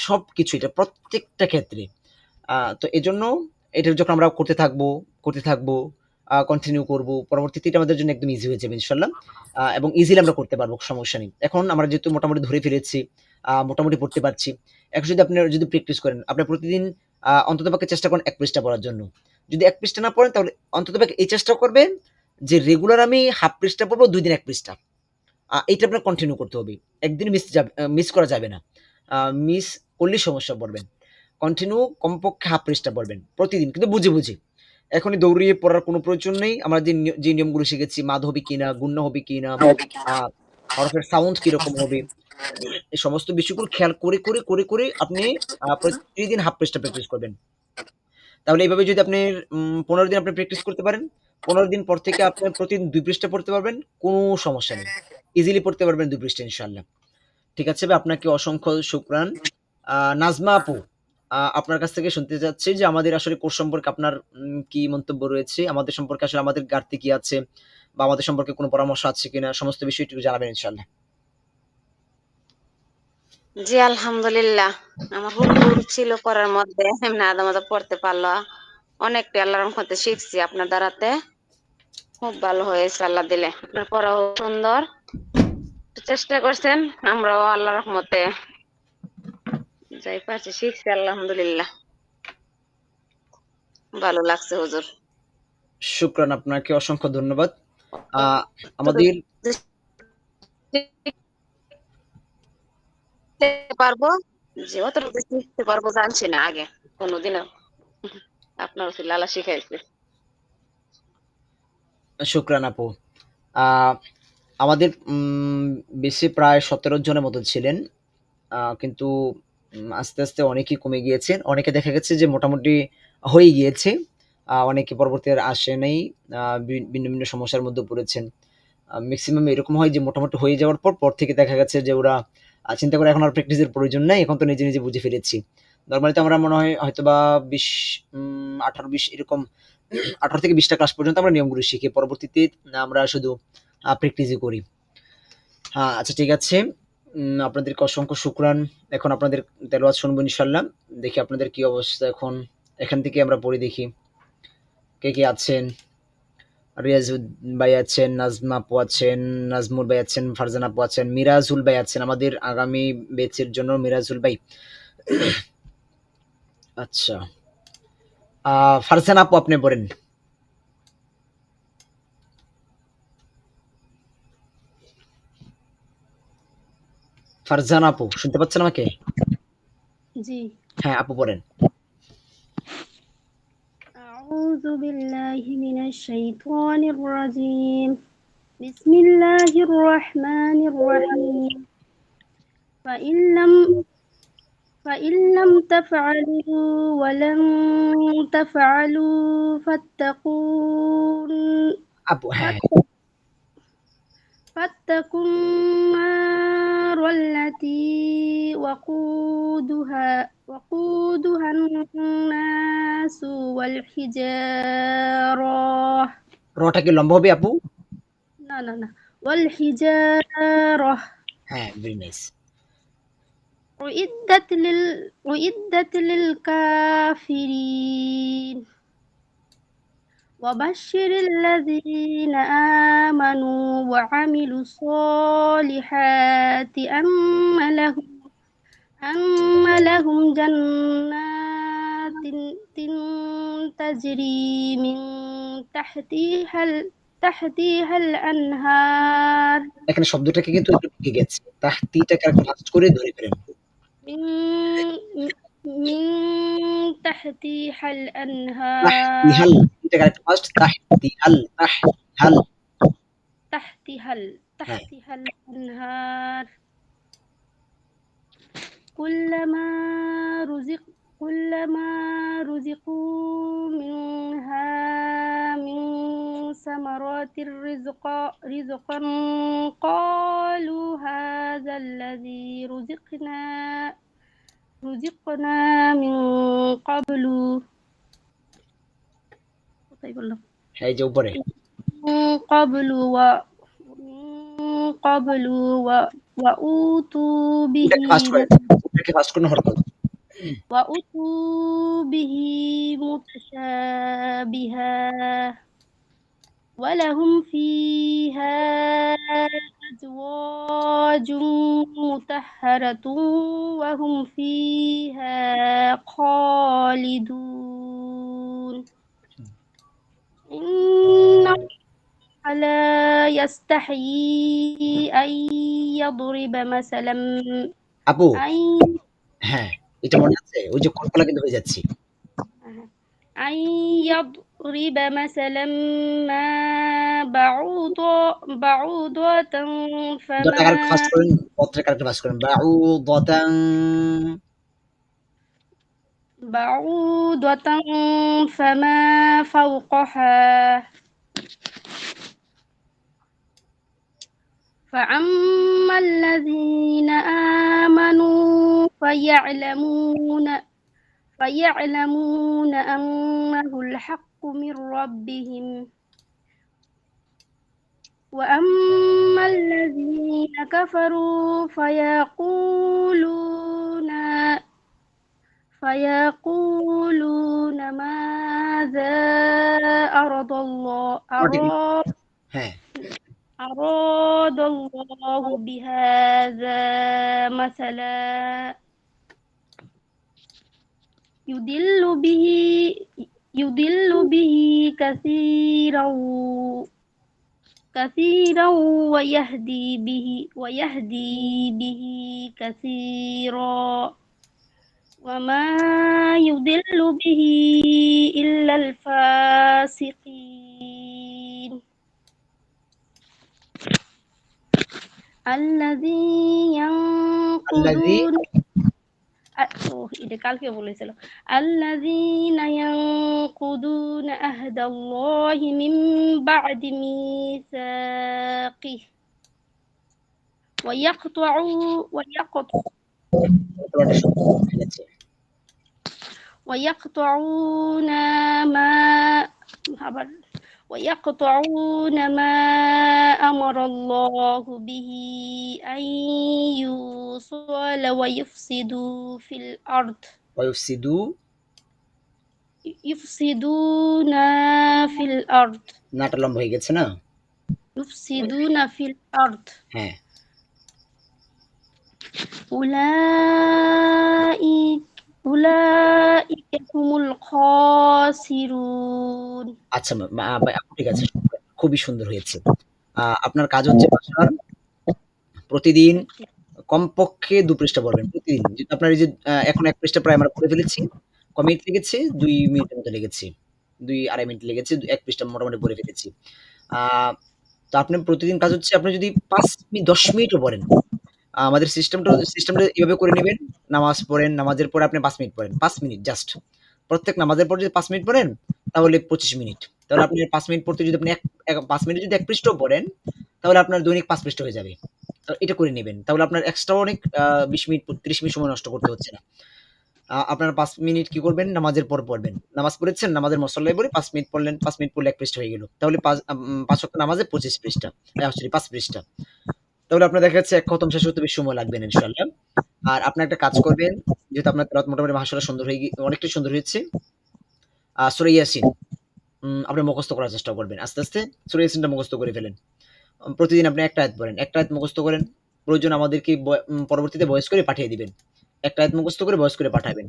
সব কিছু এটা প্রত্যেকটা ক্ষেত্রে। তো এজন্য এটা যখন আমরা করতে থাকবো, কন্টিনিউ করব, পরবর্তীতে এটা আমাদের জন্য একদম ইজি হয়ে যাবে ইনশাল্লাহ। এবং ইজিলি আমরা করতে পারবো, সমস্যা নেই। এখন আমরা যেহেতু মোটামুটি ধরে ফেলেছি, মোটামুটি পড়তে পারছি, এখন যদি আপনি যদি প্র্যাকটিস করেন, আপনি প্রতিদিন অন্ততপক্ষে চেষ্টা করেন 1 পৃষ্ঠা পড়ার জন্য। যদি 1 পৃষ্ঠা না পড়েন তাহলে অন্ততপক্ষে এই চেষ্টা করবেন যে রেগুলার আমি হাফ পৃষ্ঠা পড়বো, 2 দিন 1 পৃষ্ঠা। এইটা আপনার কন্টিনিউ করতে হবে। একদিন মিস করা যাবে না। মিস করলেই সমস্যা পড়বেন। কন্টিনিউ কমপক্ষে হাফ পৃষ্ঠা পড়বেন প্রতিদিন, কিন্তু বুঝে। এখনই দৌড়িয়ে পড়ার কোনো প্রয়োজন নেই। আমরা যে নিয়মগুলো শিখেছি, মাদ হবে কিনা, গুণ্য হবে কিনা, হরফের সাউন্ড কিরকম হবে, এই সমস্ত বিষয়গুলো খেয়াল করে আপনি প্রতিদিন হাফ পৃষ্ঠা প্র্যাকটিস করবেন। তাহলে এইভাবে যদি আপনি 15 দিন আপনি প্র্যাকটিস করতে পারেন, 15 দিন পর থেকে আপনি প্রতিদিন 2 পৃষ্ঠা পড়তে পারবেন, কোনো সমস্যা নেই। ইজিলি পড়তে পারবেন 2 পৃষ্ঠা ইনশাআল্লাহ। ঠিক আছে ভাই, আপনাকে অসংখ্য শুকরান। নাজমা আপু, আপনার কাছ থেকে শুনতে চাচ্ছি যে আমাদের আসলে কোর্স সম্পর্কে আপনার কি মন্তব্য রয়েছে? আমাদের সম্পর্কে আসলে আমাদের ঘাটতি কি আছে? বা আমাদের সম্পর্কে কোনো পরামর্শ আছে কিনা? সমস্ত বিষয় একটু জানাবেন ইনশাআল্লাহ। জি আলহামদুলিল্লাহ, আমার হুকুম ছিল করার মধ্যে, এমনি আধা মাদা পড়তে পারলো। অনেকটা আল্লাহর রহমতে শিখছি আপনার দ্বারাতে, খুব ভালো হয়েছে আল্লাহ দিলে। আপনার পড়াও সুন্দর, চেষ্টা করছেন, আমরাও আল্লাহর রহমতে যাই পারছি শিখছি আলহামদুলিল্লাহ। ভালো লাগছে হুজুর। শুকরান, আপনাকে অসংখ্য ধন্যবাদ। আমাদের পারবো যে অতটুকু শিখতে পারবো জানছি না আগে কোনোদিনও, আপনার ওসিলা আল্লাহ শিখাইছে। শুকরান আপু। আমাদের বেশি প্রায় 17 জনের মতো ছিলেন, কিন্তু আস্তে আস্তে অনেকেই কমে গিয়েছেন। অনেকে দেখা গেছে যে মোটামুটি হয়ে গিয়েছে, অনেকে পরবর্তী আর আসে নাই, ভিন্ন ভিন্ন সমস্যার মধ্যে পড়েছেন। ম্যাক্সিমাম এরকম হয় যে মোটামুটি হয়ে যাওয়ার পর থেকে দেখা গেছে যে ওরা চিন্তা করে এখন আর প্র্যাকটিসের প্রয়োজন নাই, এখন তো নিজে বুঝে ফেলেছি। নরমালি তো আমরা মনে হয় হয়তোবা 20 18-20 এরকম 18 থেকে 20টা ক্লাস পর্যন্ত আমরা নিয়মগুলো শিখি, পরবর্তীতে আমরা শুধু প্র্যাকটিসই করি। আচ্ছা ঠিক আছে, আপনাদেরকে অসংখ্য শুকরান। এখন আপনাদের তেলাওয়াত শুনবো ইনশাআল্লাহ। দেখি আপনাদের কি অবস্থা এখন। এখান থেকে আমরা পড়ি দেখি কে আছেন। রিয়াজ ভাই আছেন, নাজমা আপু আছেন, নাজমুল ভাই আছেন, ফারজানা আপু আছেন, মিরাজুল ভাই আছেন, আমাদের আগামী ব্যাচের জন্য মিরাজুল ভাই। আচ্ছা, ফারজানা আপু আপনি বলেন। ফারজানা আপু শুনতে পাচ্ছেন আমাকে? জি। হ্যাঁ আপু বলেন। أعوذ بالله من الشيطان الرجيم. بسم الله الرحمن الرحيم. فإن لم تفعلوا ولن تفعلوا আপু হ্যাঁ فاتقوا النار التي وقودها الناس والحجارة. রটা কি লম্বা হবে আপু? لا والحجارة হ্যাঁ ভেরি নাইস। أعدت للكافرين. وبشر الذين آمنوا وعملوا الصالحات أن لهم جنات تجري من تحتها الأنهار এখানে শব্দটাকে কিন্তু একটু ঢুকে গেছে, তাহতিটাকে একটা ফাস্ট করে ধরে ফেলেন। من من تحتها الأنهار তাহতিহাল এটাকে একটা ফাস্ট তাহতিহাল তাহতিহাল হ্যাঁ تحتها الأنهار كلما رزقوا منها من ثمرات رزقا قالوا هذا الذي رزقنا من قبل. طيب الله হ্যাঁ এই যে উপরে من قبل وأوتوا به এটাকে ফাস্ট করে এটাকে ফাস্ট করে হরকত وأتوا به متشابها ولهم فيها أزواج مطهرة وهم فيها خالدون. إن الله لا يستحيي أن يضرب مثلا আপু হ্যাঁ এটা মনে আছে, ওই যে কল্পনা কিন্তু হয়ে যাচ্ছি। أن يضرب مثلا ما بعوضة দটা কারেক্ট ফাস্ট করেন, পত্রে কারেক্ট ফাস্ট করেন। بعوضة فما فوقها فأما الذين آمنوا فيعلمون أنه الحق من ربهم وأما الذين كفروا فيقولون ماذا أراد الله بهذا مثلا يضل به كثيرا ويهدي به كثيرا وما يضل به إلا الفاسقين الذين ينقضون عهد الله من بعد ميثاقه ويقطعون ما أمر الله به أن يوصل ويفسدون في الأرض নাটা লম্বা হয়ে গেছে না? يفسدون في الأرض হ্যাঁ أولئك هم الخاسرون আচ্ছা আপু ঠিক আছে, খুবই সুন্দর হয়েছে। আপনার কাজ হচ্ছে বাসার প্রতিদিন কমপক্ষে ২ পৃষ্ঠা পড়বেন প্রতিদিন। যেহেতু আপনার এই যে এখন ১ পৃষ্ঠা প্রায় আমরা পড়ে ফেলেছি। ক মিনিট লেগেছে? ২ মিনিটের মতো লেগেছে। ২-২.৫ মিনিট লেগেছে। ১ পৃষ্ঠা মোটামুটি পড়ে ফেলেছি। আ তো আপনার প্রতিদিন কাজ হচ্ছে আপনি যদি ১০ মিনিটও পড়েন, আমাদের সিস্টেমটা এভাবে করে নিবেন। নামাজ পড়েন, নামাজের পরে আপনি ৫ মিনিট পড়েন। ৫ মিনিট জাস্ট। প্রত্যেক নামাজের পর যদি ৫ মিনিট পড়েন, তাহলে ২৫ মিনিট। তাহলে আপনি ৫ মিনিট পড়তে যদি আপনি ৫ মিনিট যদি ১ পৃষ্ঠাও পড়েন, তাহলে আপনার দৈনিক ৫ পৃষ্ঠা হয়ে যাবে। তো এটা করে নিবেন। তাহলে আপনার এক্সট্রা অনেক ২০ মিনিট ৩০ মিনিট সময় নষ্ট করতে হচ্ছে না। আপনারা ৫ মিনিট কি করবেন? নামাজের পর পড়বেন। নামাজ পড়েছেন, নামাজের মুসল্লায় পড়ে ৫ মিনিট পড়লেন। ৫ মিনিট পড়লে ১ পৃষ্ঠা হয়ে গেল। তাহলে ৫ ওয়াক্ত নামাজে ২৫ পৃষ্ঠা। সরি ৫ পৃষ্ঠা। তাহলে আপনার দেখা যাচ্ছে ১ খতম শেষ হতে বেশি সময় লাগবে না ইনশাআল্লাহ। আর আপনি একটা কাজ করবেন, যেহেতু আপনার তেলাওয়াত মোটামুটি মাশাআল্লাহ সুন্দর অনেকটাই সুন্দর হয়েছে। সূরা ইয়াসিন আপনি মুখস্থ করার চেষ্টা করবেন। আস্তে, আস্তে সূরা ইয়াসিনটা মুখস্থ করে ফেলেন। প্রতিদিন আপনি একটা আয়াত পড়েন। একটা আয়াত মুখস্থ করেন। প্রয়োজন আমাদেরকে পরবর্তীতে ভয়েস করে পাঠিয়ে দিবেন। একটা আয়াত মুখস্থ করে ভয়েস করে পাঠাবেন।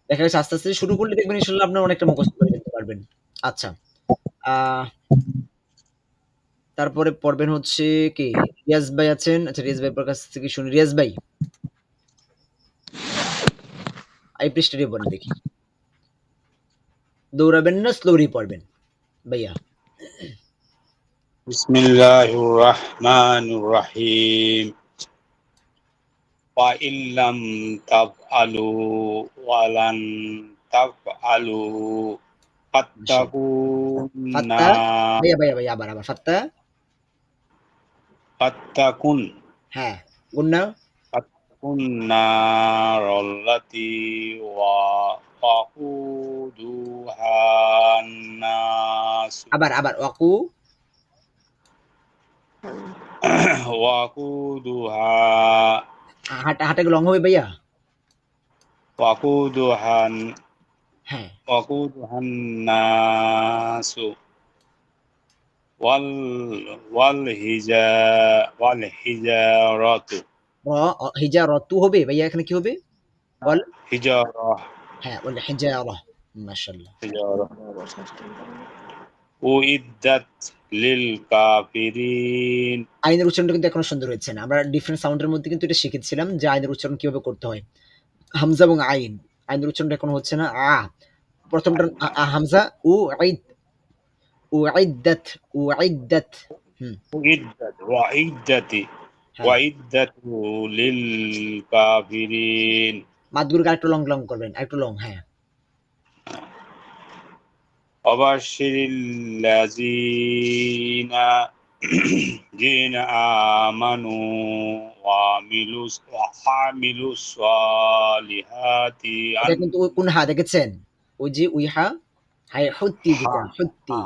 দেখা গেছে আস্তে, আস্তে শুরু করলে দেখবেন ইনশাআল্লাহ আপনারা অনেকটা মুখস্থ করে ফেলতে পারবেন। আচ্ছা। আ তারপরে পড়বেন হচ্ছে কে? রিয়াজ ভাই আছেন। আচ্ছা রিয়াজ ভাইয়ের কাছ থেকে শুনি। রিয়াজ ভাই, এই পৃষ্ঠাটি পড়েন দেখি। দৌড়াবেন না স্লোলি পড়বেন ভাইয়া? বিসমিল্লাহির রহমানির রহিম। ওয়া ইল্লাম তাফআলু ওয়া লান তাফআলু মাশাআল্লাহ। ফাত্তাকুন ফাত্তা ভাইয়া আবার ফাত্তাকুন হ্যাঁ, গুন্না ফাত্তাকুন নারাল্লাতী ওয়াকুদুহান নাস আবার ওয়াকু ওয়াকুদুহা হাঁটাকে লং হবে ভাইয়া? ওয়াকুদুহান হ্যাঁ, ওয়াকুদুহান নাসু ওয়াল ওয়াল হিজারাতু হিজারাতু হবে ভাইয়া, এখানে কি হবে? ওয়াল হিজারা হ্যাঁ, ওয়াল হিজারা। মাশাআল্লাহ। হিজারা উইদ্দাত লিল কাফিরিন। আইনের উচ্চারণটা কিন্তু এখনো সুন্দর হয়েছে না। আমরা ডিফারেন্ট সাউন্ডের মধ্যে কিন্তু এটা শিখেছিলাম যে আইনের উচ্চারণ কিভাবে করতে হয়। হামজা এবং আইন। আইনের উচ্চারণটা এখনো হচ্ছে না। প্রথমটা হামজা উইদ্দাত উইদ্দাত। ওয়াইদ্দাতি হ্যাঁ, ওয়াইদ্দাতু লিল কাফিরিন। মাদগুলোকে আরেকটু লং করবেন। আরেকটু লং, হ্যাঁ। ওয়াবাশশিরিল্লাযীনা আমানু ওয়া আমিলুস সালিহাতি এটা কিন্তু কোন দেখেছেন? ওই যে উইহা হাই হুত্তি যেটা হুত্তি।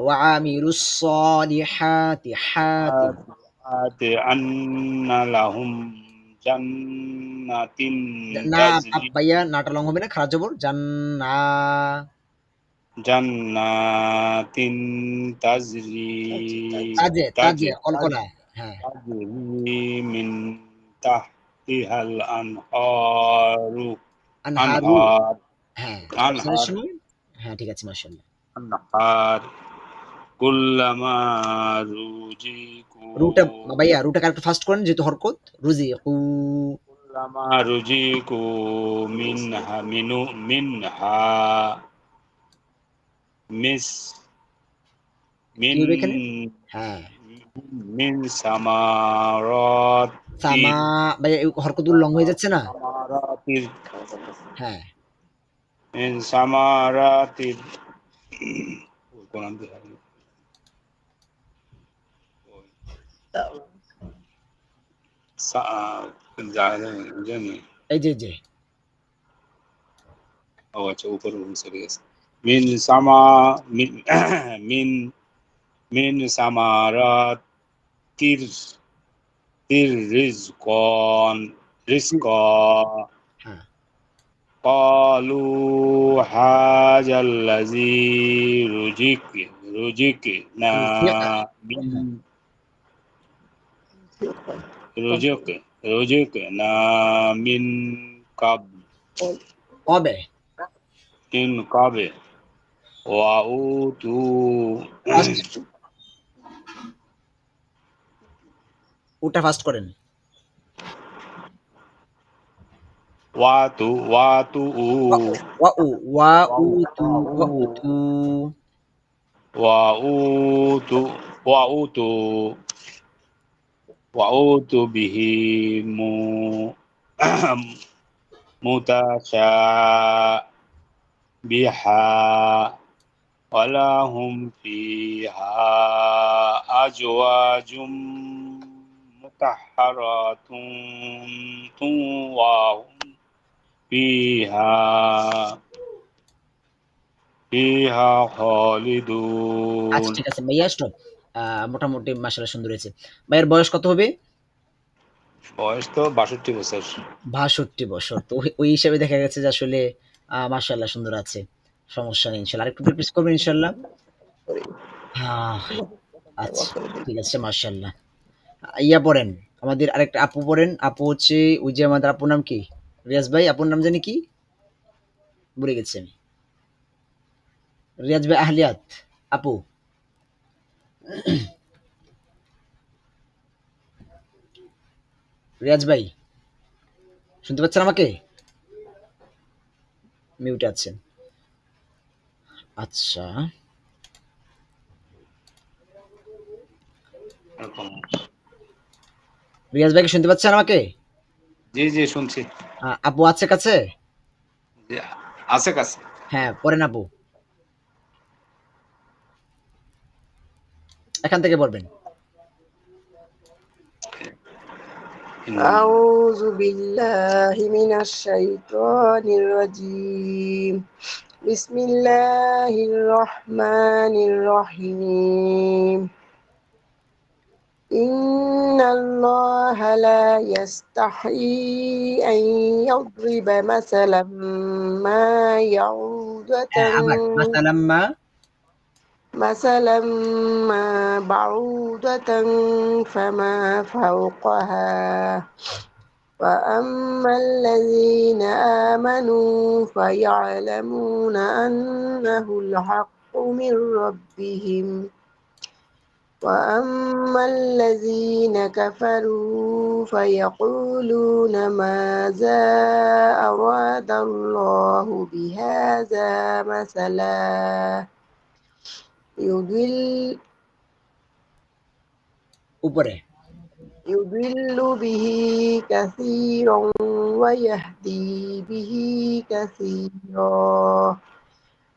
ওয়া আমিলুস সালিহাতি হাতি। আন্না লাহুম জান্নাতিন না তাজরি ভাইয়া, নাটা লং হবে না, খারাপ জবর জান্নাতিন তাজরি তাজে কলকলা। হ্যাঁ, মিন তাহতিহাল আনহারু আনহারু। আনহার হ্যাঁ, আনহার সময় হ্যাঁ, ঠিক আছে মাশাআল্লাহ। আনহার কুল্লামা রুজিকু রুটা ভাইয়া, রুটাকে আরেকটু ফাস্ট করেন যেহেতু হরকত। রুজিকু কুল্লামা রুজিকু মিনহা মিস কি মিন হবে এখানে? হ্যাঁ, মিন সামারাত সামা ভাইয়া হরকতুল লং হয়ে যাচ্ছে না? সামারাতির হ্যাঁ, মিন সামারাতির কোরআন দিয়ে জানি এই যে ও আচ্ছা উপরে চলে গেছে মিন সামা মিন মিন মিন সামারাতির রিজকা হ্যাঁ, قالوا هذا الذي رزقنا من رزقنا من قبل কবে? in কবে ওয়াউতু ফার্স্ট ওটা ফার্স্ট করেন। ওয়াতু ওয়াতু ওয়া উ ওয়া উ তু ওয়া উ ওয়াউ তু ওয়াউতু ওয়াউতু ওয়াউতু বিহি মু মুতাশাবিহা ওয়ালাহুম ফিহা আজওয়াজুম মুতাহহারাতুন ওয়াহুম ফিহা খালিদুন। আচ্ছা ঠিক আছে ভাইয়া, স্টপ। মোটামুটি মাশাআল্লাহ সুন্দর হয়েছে। ভাইয়ের বয়স কত হবে? বয়স তো 62 বছর। 62 বছর। তো ওই হিসাবে দেখা গেছে যে আসলে মাশাআল্লাহ সুন্দর আছে। সমস্যা নেই ইনশাআল্লাহ। আরেকটু প্র্যাকটিস করবেন ইনশাআল্লাহ। হ্যাঁ, আচ্ছা ঠিক আছে মাশাআল্লাহ। ইয়া পড়েন, আমাদের আরেকটা আপু পড়েন। আপু হচ্ছে ওই যে আমাদের আপুর নাম কি? রিয়াজ ভাই, আপুর নাম জানি কি? ভুলে গেছি আমি। রিয়াজ ভাই আহলিয়াত আপু। রিয়াজ ভাই শুনতে পাচ্ছেন আমাকে? মিউটে আছেন। আচ্ছা এরকম। রিয়াজ ভাইকে শুনতে পাচ্ছেন আমাকে? জি জি শুনছি। আপু আছে কাছে? জি, আছে কাছে। হ্যাঁ পড়েন আপু, এখান থেকে পড়বেন। أعوذ بالله من الشيطان الرجيم بسم الله الرحمن الرحيم إن الله لا يستحيي أن يضرب مثلا ما يعودة হ্যাঁ আবার মাসালাম্মা। مثلا ما بعوضة فما فوقها وأما الذين آمنوا فيعلمون أنه الحق من ربهم وأما الذين كفروا فيقولون ماذا أراد الله بهذا مثلا উপরে يضل به كثيرا ويهدي به كثيرا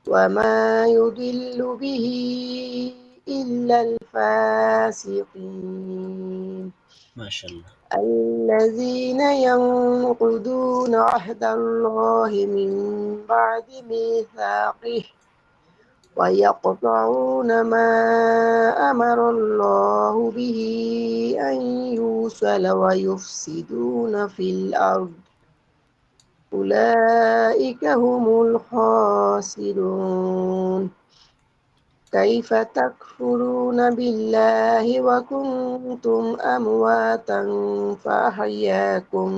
وما يضل به إلا الفاسقين মাশাআল্লাহ। الذين ينقضون عهد الله من بعد ميثاقه ويقطعون ما أمر الله به أن يوصل ويفسدون في الأرض أولئك هم الخاسرون كيف تكفرون بالله وكنتم أمواتا فأحياكم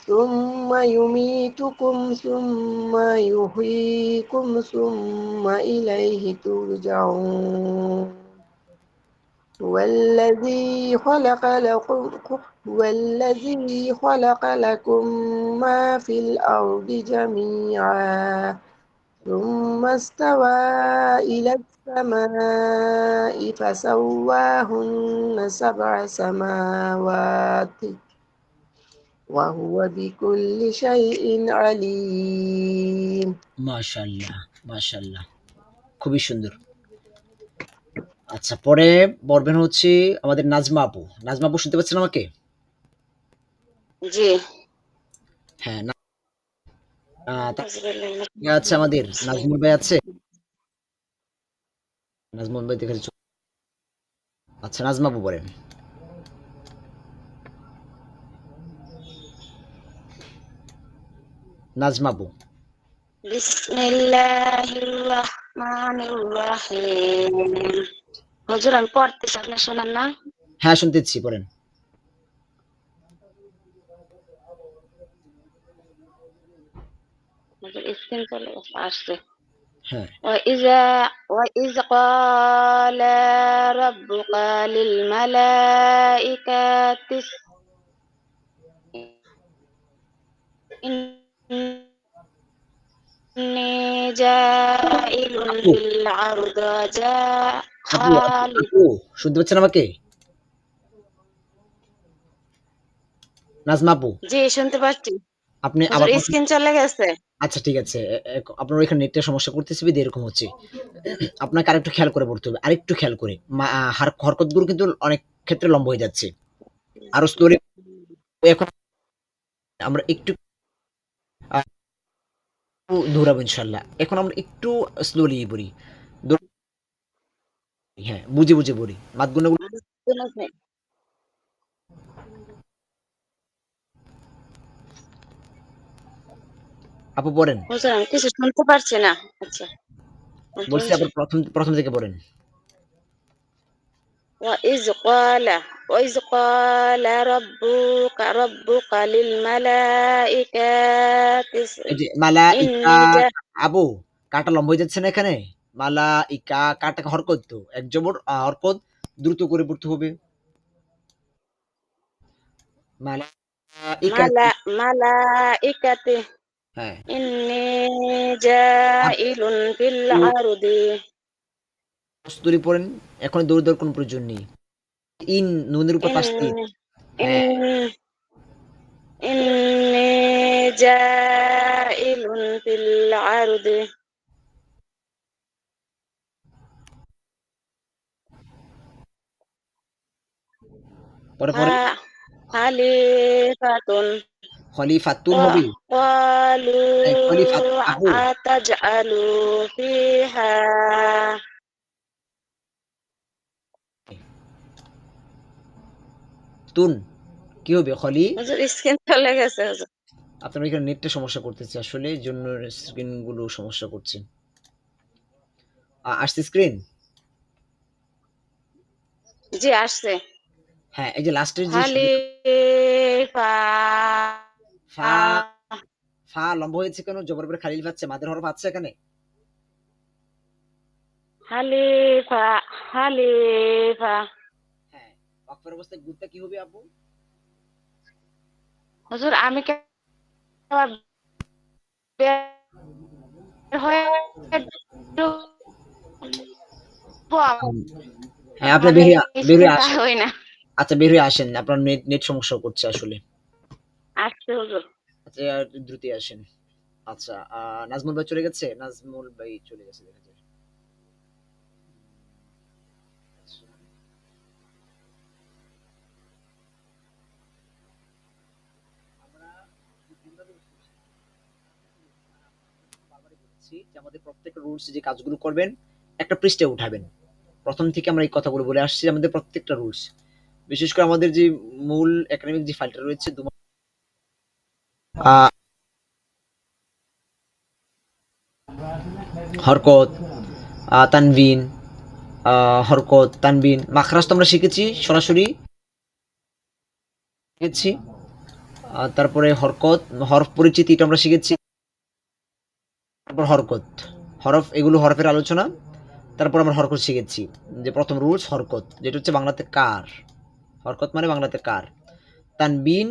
ثم يميتكم ثم يحييكم ثم إليه ترجعون هو الذي خلق لكم ما في الأرض جميعا ثم استوى إلى السماء فسواهن سبع سماوات وهو بكل شيء عليم মাশাআল্লাহ মাশাআল্লাহ, খুবই সুন্দর। আচ্ছা পরে পড়বেন হচ্ছে আমাদের নাজমা আপু। নাজমা আপু শুনতে পাচ্ছেন আমাকে? জি। হ্যাঁ আছে আমাদের নাজমুল ভাই আছে? নাজমুল ভাই দেখে। আচ্ছা নাজমা আপু পড়েন। নাজমা আপু। বিসমিল্লাহির রহমানির রহিম। হুজুর আমি পড়তেছি, আপনি শোনেন না? হ্যাঁ শুনতেছি, পড়েন। স্ক্রিন চলে আসছে। হ্যাঁ وإذ قال ربك للملائكة إني جاعل আপু في الأرض আপু আপু خالد। আপু শুনতে পাচ্ছেন আমাকে? নাজমা আপু, জি শুনতে পাচ্ছি। আপনি হুজুর আবার প্রথম। স্ক্রিন চলে গেছে। আচ্ছা ঠিক আছে, আপনার ওইখানে নেটের সমস্যা করতেছে বিধে এরকম হচ্ছে। আপনাকে আরেকটু খেয়াল করে পড়তে হবে, আরেকটু খেয়াল করে। হরকতগুলো কিন্তু অনেক ক্ষেত্রে লম্বা হয়ে যাচ্ছে। আরো স্লোলি এখন আমরা একটু দৌড়াবো ইনশাল্লাহ। এখন আমরা একটু স্লোলি পড়ি। হ্যাঁ, বুঝে বুঝে পড়ি মাতগুলো। আপু পড়েন। হুজুর আমি কিছু শুনতে পারছি না। আচ্ছা বলছি আবার প্রথম প্রথম থেকে পড়েন। وإذ قال وإذ قال ربك للملائكة এই যে মালাইকা, إني جاعل আবু কাটা লম্বা হয়ে যাচ্ছে না এখানে? মালাইকা কাটা হরকত তো এক জবর হরকত দ্রুত করে পড়তে হবে। মালাইকা, ملائكته হ্যাঁ إني আর جاعل في ও الأرض কস্তুরি পড়েন। এখন দৌড় দৌড় কোনো প্রয়োজন নেই। ইন নুনের উপর তাসদিদ। إن হ্যাঁ إن إني جاعل في الأرض পরে পরে خليفة খলিফাতুন হবে। খলিফাত قالوا আপু أتجعل فيها তুন কি হবে? খলি। হুজুর স্ক্রিন চলে গেছে হুজুর। আপনার এখানে নেটটা সমস্যা করতেছে আসলে, এই জন্য স্ক্রিন গুলো সমস্যা করছে। আসছে স্ক্রিন। জি আসছে। হ্যাঁ, এই যে লাস্টের যে খলিফা ফা, ফা লম্বা হয়েছে কেন? জবর পরে খালিল পাচ্ছে, মাদের হরফ আছে এখানে। খলিফা খলিফা হ্যাঁ, ওয়াকফের অবস্থায় গুণটা কি হবে আপু? হুজুর আমি বের হয়ে ঢুকবো, হ্যাঁ, আপনি মানে বের হয়ে স্ক্রিনটা আসেন। হয় না। আচ্ছা বের হয়ে আসেন, আপনার নেট নেট সমস্যা করছে আসলে। আসছে হুজুর। আচ্ছা দ্রুত আসেন। আচ্ছা নাজমুল ভাই চলে গেছে, নাজমুল ভাই চলে গেছে দেখা যায়। আমরা বিভিন্নভাবে বারবারই বলেছি যে আমাদের প্রত্যেকটা রুলস যে কাজগুলো করবেন একটা পৃষ্ঠায় উঠাবেন। প্রথম থেকে আমরা এই কথাগুলো বলে আসছি, আমাদের প্রত্যেকটা রুলস, বিশেষ করে আমাদের যে মূল একাডেমিক যে ফাইলটা রয়েছে হরকত, তানবিন, হরকত, তানবিন, মাখরাজ তো আমরা শিখেছি সরাসরি শিখেছি। তারপরে হরকত, হরফ পরিচিতি এটা আমরা শিখেছি। তারপর হরকত, হরফ, এগুলো হরফের আলোচনা। তারপর আমরা হরকত শিখেছি, যে প্রথম রুলস হরকত, যেটা হচ্ছে বাংলাতে কার। হরকত মানে বাংলাতে কার। তানবিন,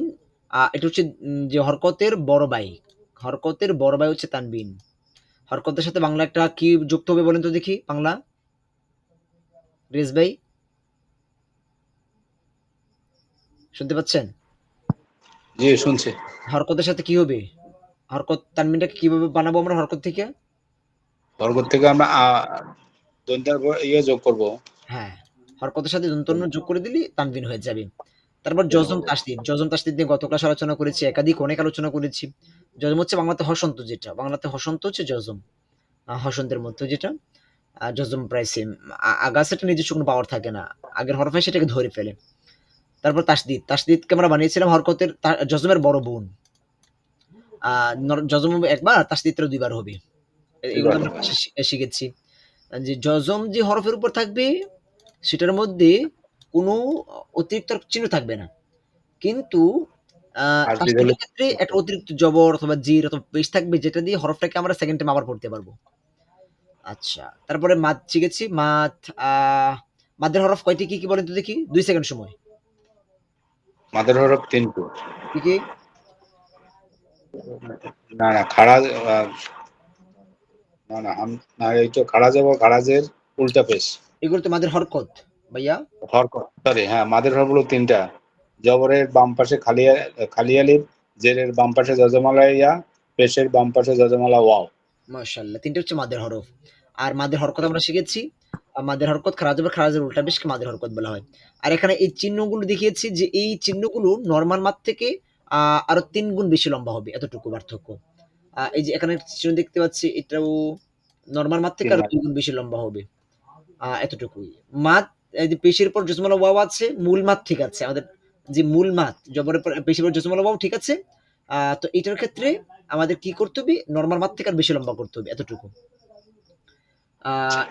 এটা হচ্ছে যে হরকতের বড় ভাই। হরকতের বড় ভাই হচ্ছে তানবিন। হরকতের সাথে বাংলা একটা কি যুক্ত হবে বলেন তো দেখি? বাংলা রেজ ভাই শুনতে পাচ্ছেন? জি শুনছি। হরকতের সাথে কি হবে? হরকত তানবিনটাকে কিভাবে বানাবো আমরা হরকত থেকে? বরগত থেকে আমরা দন্তার ইয়ে যোগ করব। হ্যাঁ, হরকতের সাথে দন্তন্য যোগ করে দিলি তানবিন হয়ে যাবে। তারপর জজম তাসদিদ, জজম তাসদিদ নিয়ে গত ক্লাসে আলোচনা করেছি, একাধিক অনেক আলোচনা করেছি। জজম হচ্ছে বাংলাতে হসন্ত, যেটা বাংলাতে হসন্ত হচ্ছে জজম, হসন্তের মতো যেটা জজম প্রায় সেম। আগাছাটা নিজস্ব কোনো পাওয়ার থাকে না, আগের হরফে সেটাকে ধরে ফেলে। তারপর তাসদিদ, তাসদিদকে আমরা বানিয়েছিলাম হরকতের জজমের বড় বোন। জজম একবার, তাসদিদটা দুইবার হবে। এগুলো আমরা শিখেছি যে জজম যে হরফের উপর থাকবে সেটার মধ্যে কোনো অতিরিক্ত চিহ্ন থাকবে না, কিন্তু আরবি হলে তাসদীদের ক্ষেত্রে একটা অতিরিক্ত জবর অথবা জির অথবা পেশ থাকবে যেটা দিয়ে হরফটাকে আমরা সেকেন্ড টাইম আবার পড়তে পারবো। আচ্ছা, তারপরে মাদ শিখেছি। মাদের হরফ কয়টি কি বলেন তো দেখি? 2 সেকেন্ড সময়। মাদের হরফ 3টি। কি কি? না না খাড়া না না না এই তো খাড়া যাব খাড়াজের উল্টা পেশ এগুলো তো মাদের হরকত ভাইয়া। হরকত সরি হ্যাঁ মাদের হরফ হলো 3টা। জবরের বাম পাশে খালি আলিফ, জেরের বাম পাশে যজমালা ইয়া, পেশের বাম পাশে যজমালা ওয়াও। মাশাআল্লাহ, 3টা হচ্ছে মাদের হরফ। আর মাদের হরকত আমরা শিখেছি। মাদের হরকত খাড়া জবর খাড়াজের উল্টা পেশকে মাদের হরকত বলা হয়। আর এখানে এই চিহ্নগুলো দেখিয়েছি যে এই চিহ্নগুলো নরমাল মাদ থেকে আরো 3 গুণ বেশি লম্বা হবে, এতটুকু পার্থক্য। এই যে এখানে একটা চিহ্ন দেখতে পাচ্ছি, এটাও নরমাল মাদ থেকে 3 আরো মাদ 2 গুণ বেশি লম্বা হবে। এতটুকুই। মাদ, এই যে পেশের পর জজমালা ওয়াও আছে, মূল মাদ ঠিক আছে। আমাদের যে মূল মাদ জবরের পর পেশের পর জজমালা ওয়াও ঠিক আছে। তো এটার ক্ষেত্রে আমাদের কি করতে হবে? নরমাল মাদ থেকে আর বেশি লম্বা করতে হবে, এতটুকু।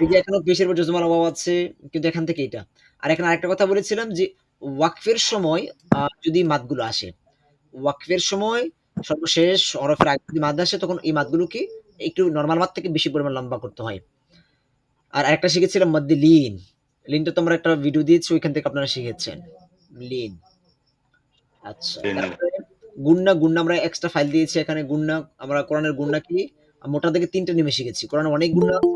এই যে এখানেও পেশের পর জজমালা ওয়াও আছে, কিন্তু এখান থেকে এটা। আর এখানে আরেকটা কথা বলেছিলাম যে ওয়াকফের সময় যদি মাদগুলো আসে, ওয়াকফের সময় সর্বশেষ হরফের আগে যদি মাদ আসে তখন এই মাদগুলোকে একটু নরমাল মাদ থেকে বেশি পরিমাণ লম্বা করতে হয়। আর আরেকটা শিখেছিলাম মধ্যে লিন। লিনটা তো আমরা একটা ভিডিও দিয়েছি, ওইখান থেকে আপনারা শিখেছেন লিন। আচ্ছা, তারপরে গুন্না। গুন্না আমরা এক্সট্রা ফাইল দিয়েছি এখানে। গুন্না আমরা কোরআনের গুন্না কি মোটা থেকে 3টা নিয়মে শিখেছি। কোরআনে অনেক গুন্না আছে,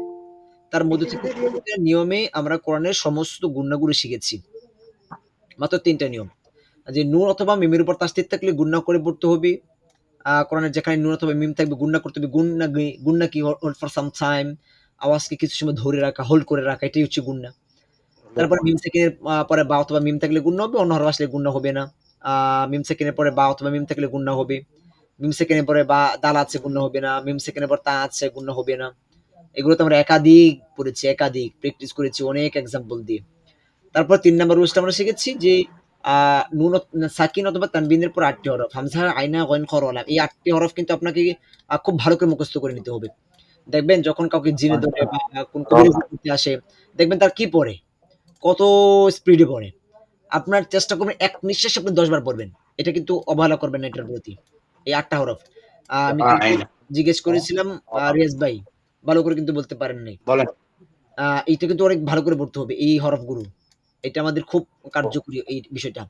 তার মধ্যে থেকে 3টা নিয়মে আমরা কোরআনের সমস্ত গুন্নাগুলো শিখেছি। মাত্র 3টা নিয়ম। যে নুন অথবা মিমের উপর তাসদীদ থাকলে গুন্না করে পড়তে হবে। কোরআনের যেখানে নুন অথবা মিম থাকবে গুন্না করতে হবে। গুন্না কি? হোল্ড ফর সাম টাইম, আওয়াজকে কিছু সময় ধরে রাখা, হোল্ড করে রাখা, এটাই হচ্ছে গুন্না। তারপরে মিম সেকেন্ডের পরে বা অথবা মিম থাকলে গুণ্য হবে, অন্য হরফ আসলে গুণ্য হবে না। মিম সেকেন্ডের পরে বা অথবা মিম থাকলে গুণ্য হবে। মিম সেকেন্ডের পরে বা দাল আছে, গুণ্য হবে না। মিম সেকেন্ডের পর তা আছে, গুণ্য হবে না। এগুলো তো আমরা একাধিক পড়েছি, একাধিক প্র্যাকটিস করেছি অনেক এক্সাম্পল দিয়ে। তারপর 3 নাম্বার রুলসটা আমরা শিখেছি যে নুন সাকিন অথবা তানবিনের পর 8টি হরফ, হামজা, আইনা, গইন, খর, লাম, এই 8টি হরফ কিন্তু আপনাকে খুব ভালো করে মুখস্থ করে নিতে হবে। দেখবেন যখন কাউকে জিনে ধরে বা কোন কবির করতে আসে, দেখবেন তার কি পড়ে, কত স্পিডে পড়ে। আপনার চেষ্টা করবেন এক নিঃশ্বাসে আপনি 10 বার পড়বেন। এটা কিন্তু অবহেলা করবেন না এটার প্রতি। এই 8টা হরফ। আমি কিন্তু জিজ্ঞেস করেছিলাম রিয়াজ ভাই, ভালো করে কিন্তু বলতে পারেন নাই। বলেন। এইটা কিন্তু অনেক ভালো করে পড়তে হবে এই হরফগুলো। এটা আমাদের খুব কার্যকরী এই বিষয়টা।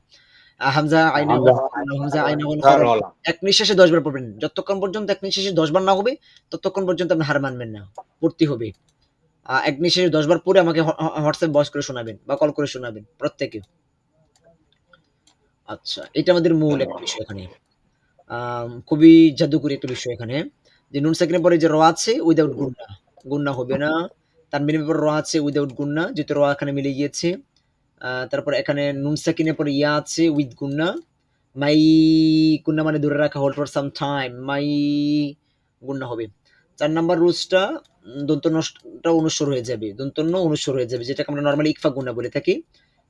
হামজা, আইনা, হামজা, আইনা, খর, এক নিঃশ্বাসে 10 বার পড়বেন। যতক্ষণ পর্যন্ত এক নিঃশ্বাসে 10 বার না হবে ততক্ষণ পর্যন্ত আপনি হার মানবেন না। পড়তে হবে। এক নিঃশ্বাসে 10 বার পড়ে আমাকে হোয়াটসঅ্যাপ ভয়েস করে শোনাবেন বা কল করে শোনাবেন প্রত্যেকে। আচ্ছা, এটা আমাদের মূল একটা বিষয় এখানে। খুবই জাদুকরী একটা বিষয় এখানে। যে নুন সাকিনের পরে যে র আছে উইদাউট গুন্না, গুন্না হবে না। তানবিনের পর র আছে উইদাউট গুন্না, যেহেতু র এখানে মিলে গিয়েছে। তারপর এখানে নুন সাকিনের পরে ইয়া আছে উইথ গুন্না। মাই গুন্না মানে ধরে রাখা, হোল্ড ফর সাম টাইম, মাই গুন্না হবে। 4 নাম্বার রুলসটা দন্ত নটা অনুস্বর হয়ে যাবে, দন্ত ন অনুস্বর হয়ে যাবে, যেটাকে আমরা নরমালি ইকফা গুন্না বলে থাকি।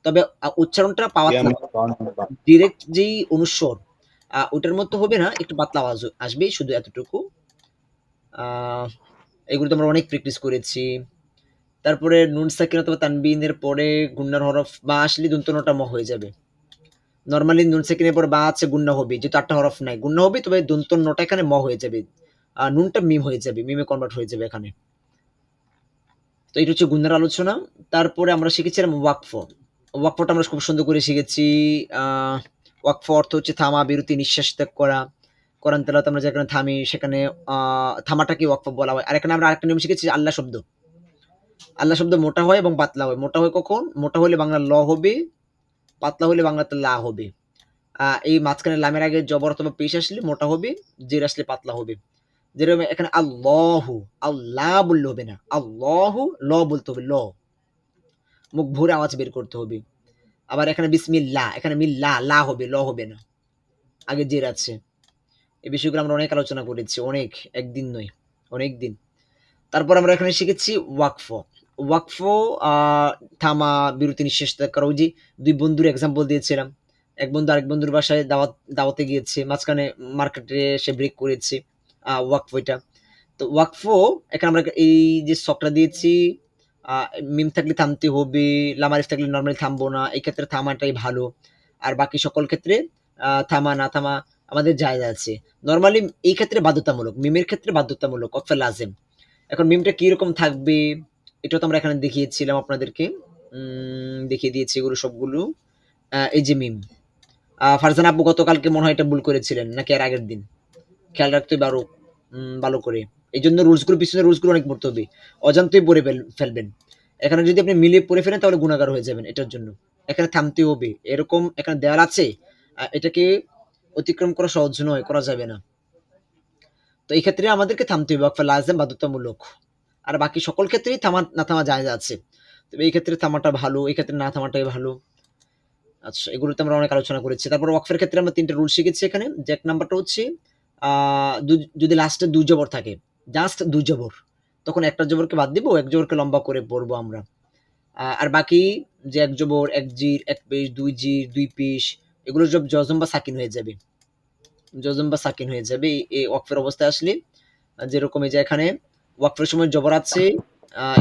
তবে উচ্চারণটা পাওয়া ডিরেক্ট যেই অনুস্বর ওটার মতো হবে না, একটু পাতলা আওয়াজ আসবে, শুধু এতটুকু। এগুলো তো আমরা অনেক প্র্যাকটিস করেছি। তারপরে নুন সাকিন অথবা তানবিনের পরে গুন্নার হরফ বা আসলে দন্ত নটা ম হয়ে যাবে। নরমালি নুন সাকিনের পর বা আছে গুন্না হবে, যেহেতু 8টা হরফ নাই গুন্না হবে, তবে দন্ত নটা এখানে ম হয়ে যাবে। নুনটা মিম হয়ে যাবে, মিমে কনভার্ট হয়ে যাবে এখানে। তো এটা হচ্ছে গুন্নার আলোচনা। তারপরে আমরা শিখেছিলাম ওয়াকফ। ওয়াকফটা আমরা খুব সুন্দর করে শিখেছি। ওয়াকফ অর্থ হচ্ছে থামা, বিরতি, নিঃশ্বাস ত্যাগ করা। কোরআন তেলাওয়াত আমরা যেখানে থামি সেখানে থামাটাকে ওয়াকফ বলা হয়। আর এখানে আমরা আরেকটা নিয়ম শিখেছি, আল্লাহ শব্দ। আল্লাহ শব্দ মোটা হয় এবং পাতলা হয়। মোটা হয় কখন? মোটা হলে বাংলা ল হবে, পাতলা হলে বাংলাতে লা হবে। এই মাঝখানে লামের আগে জবর অথবা পেশ আসলে মোটা হবে, জের আসলে পাতলা হবে। যেরকম এখানে আল্লাহু, আল্লাহ বললে হবে না, আল্লাহু ল বলতে হবে, ল, মুখ ভরে আওয়াজ বের করতে হবে। আবার এখানে বিসমিল্লাহ, এখানে মিল্লাহ, লা হবে, ল হবে না, আগে জের আছে। এই বিষয়গুলো আমরা অনেক আলোচনা করেছি, অনেক, একদিন নয়, অনেক দিন। তারপর আমরা এখানে শিখেছি ওয়াকফ। ওয়াকফ থামা, বিরতি, নিঃশ্বাস ত্যাগ করা। ওই যে 2 বন্ধুর এক্সাম্পল দিয়েছিলাম, এক বন্ধু আরেক বন্ধুর বাসায় দাওয়াতে গিয়েছে, মাঝখানে মার্কেটে সে ব্রেক করেছে, ওয়াকফ এটা। তো ওয়াকফ এখানে আমরা এই যে শখটা দিয়েছি, মিম থাকলে থামতে হবে, লামারিফ থাকলে নর্মালি থামবো না, এই ক্ষেত্রে থামাটাই ভালো। আর বাকি সকল ক্ষেত্রে থামা না থামা আমাদের জায়েজ আছে। নরমালি এই ক্ষেত্রে বাধ্যতামূলক, মিমের ক্ষেত্রে বাধ্যতামূলক ওয়াকফে লাজেম। এখন মিমটা কিরকম থাকবে এটা তো আমরা এখানে দেখিয়েছিলাম আপনাদেরকে, দেখিয়ে দিয়েছি এগুলো সবগুলো। এই যে মিম, ফারজানা আপু গতকালকে মনে হয় এটা ভুল করেছিলেন নাকি এর আগের দিন, খেয়াল রাখতে হবে আরো ভালো করে। এই জন্য রুলসগুলো, পিছনে রুলসগুলো অনেক পড়তে হবে, অজান্তেই পড়ে ফেলবেন। এখানে যদি আপনি মিলিয়ে পড়ে ফেলেন তাহলে গুণাগার হয়ে যাবেন। এটার জন্য এখানে থামতে হবে, এরকম এখানে দেওয়াল আছে, এটাকে অতিক্রম করা সহজ নয়, করা যাবে না। তো এই ক্ষেত্রে আমাদেরকে থামতে হবে, ওয়াকফে লাজেম বাধ্যতামূলক। আর বাকি সকল ক্ষেত্রেই থামা না থামা জায়েজ আছে, তবে এই ক্ষেত্রে থামাটা ভালো, এই ক্ষেত্রে না থামাটাই ভালো। আচ্ছা, এগুলোতে আমরা অনেক আলোচনা করেছি। তারপর ওয়াকফের ক্ষেত্রে আমরা ৩ টা রুল শিখেছি এখানে। যে ১ নাম্বারটা হচ্ছে যদি লাস্টে ২ জবর থাকে, জাস্ট ২ জবর, তখন একটা জবরকে বাদ দিব, ১ জবরকে লম্বা করে পড়বো আমরা। আর বাকি যে ১ জবর, ১ জির, ১ পেশ, ২ জির, ২ পেশ, এগুলো সব জজম বা সাকিন হয়ে যাবে। জজম বা সাকিন হয়ে যাবে এই ওয়াকফের অবস্থায় আসলে। যেরকম এই যে এখানে ওয়াকফের সময় জবর আছে,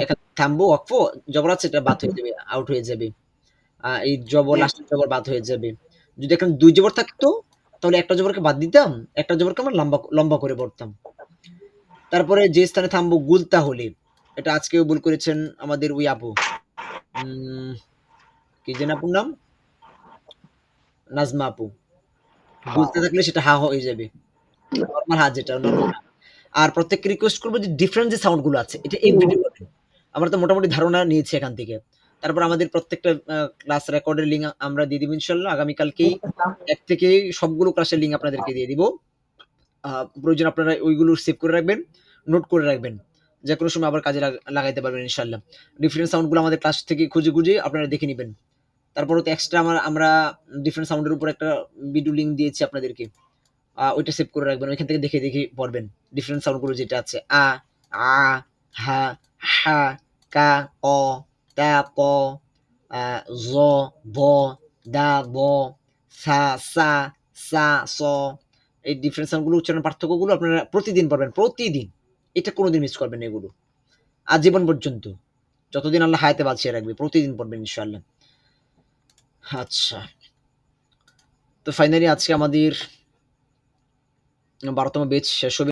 এখানে থামবো, ওয়াকফ জবর আছে, এটা বাদ হয়ে যাবে, আউট হয়ে যাবে। এই জবর, লাস্টের জবর বাদ হয়ে যাবে। যদি এখানে ২ জবর থাকতো তাহলে একটা জবরকে বাদ দিতাম, একটা জবরকে আমরা লম্বা লম্বা করে পড়তাম। তারপরে যে স্থানে থামবো গুলতা হলে, এটা আজকেও ভুল করেছেন আমাদের ওই আপু, কি যেন আপুর নাম, নাজমা আপু। গুলতা থাকলে সেটা হা হয়ে যাবে, নরমাল হা, যেটা নরমাল। আর প্রত্যেককে রিকোয়েস্ট করবো যে ডিফারেন্ট যে সাউন্ড গুলো আছে এটা এভরিডে করবেন। আমরা তো মোটামুটি ধারণা নিয়েছি এখান থেকে। তারপর আমাদের প্রত্যেকটা ক্লাস রেকর্ডের লিঙ্ক আমরা দিয়ে দিব ইনশাল্লাহ আগামীকালকেই। ১ থেকে সবগুলো ক্লাসের লিঙ্ক আপনাদেরকে দিয়ে দিব। প্রয়োজন আপনারা ওইগুলো সেভ করে রাখবেন, নোট করে রাখবেন, যে কোনো সময় আবার কাজে লাগাইতে পারবেন ইনশাল্লাহ। ডিফারেন্ট সাউন্ডগুলো আমাদের ক্লাস থেকে খুঁজে খুঁজে আপনারা দেখে নেবেন। তারপরে তো এক্সট্রা আমরা ডিফারেন্ট সাউন্ডের উপর একটা ভিডিও লিঙ্ক দিয়েছি আপনাদেরকে, ওইটা সেভ করে রাখবেন, ওইখান থেকে দেখে দেখে পড়বেন ডিফারেন্ট সাউন্ডগুলো যেটা আছে, আ, আ, হা, হা, কা, ক, তা, ক, জ, ভ, দা, ব, সা, সা, সা, স। এই ডিফারেন্ট সাউন্ডগুলো, উচ্চারণ পার্থক্যগুলো আপনারা প্রতিদিন পড়বেন, প্রতিদিন। এটা কোনোদিন মিস করবেন না এগুলো, আজীবন পর্যন্ত, যতদিন আল্লাহ হায়াতে বাঁচিয়ে রাখবে, প্রতিদিন পড়বেন ইনশাআল্লাহ। আচ্ছা, তো ফাইনালি আজকে আমাদের ১২তম ব্যাচ শেষ হবে।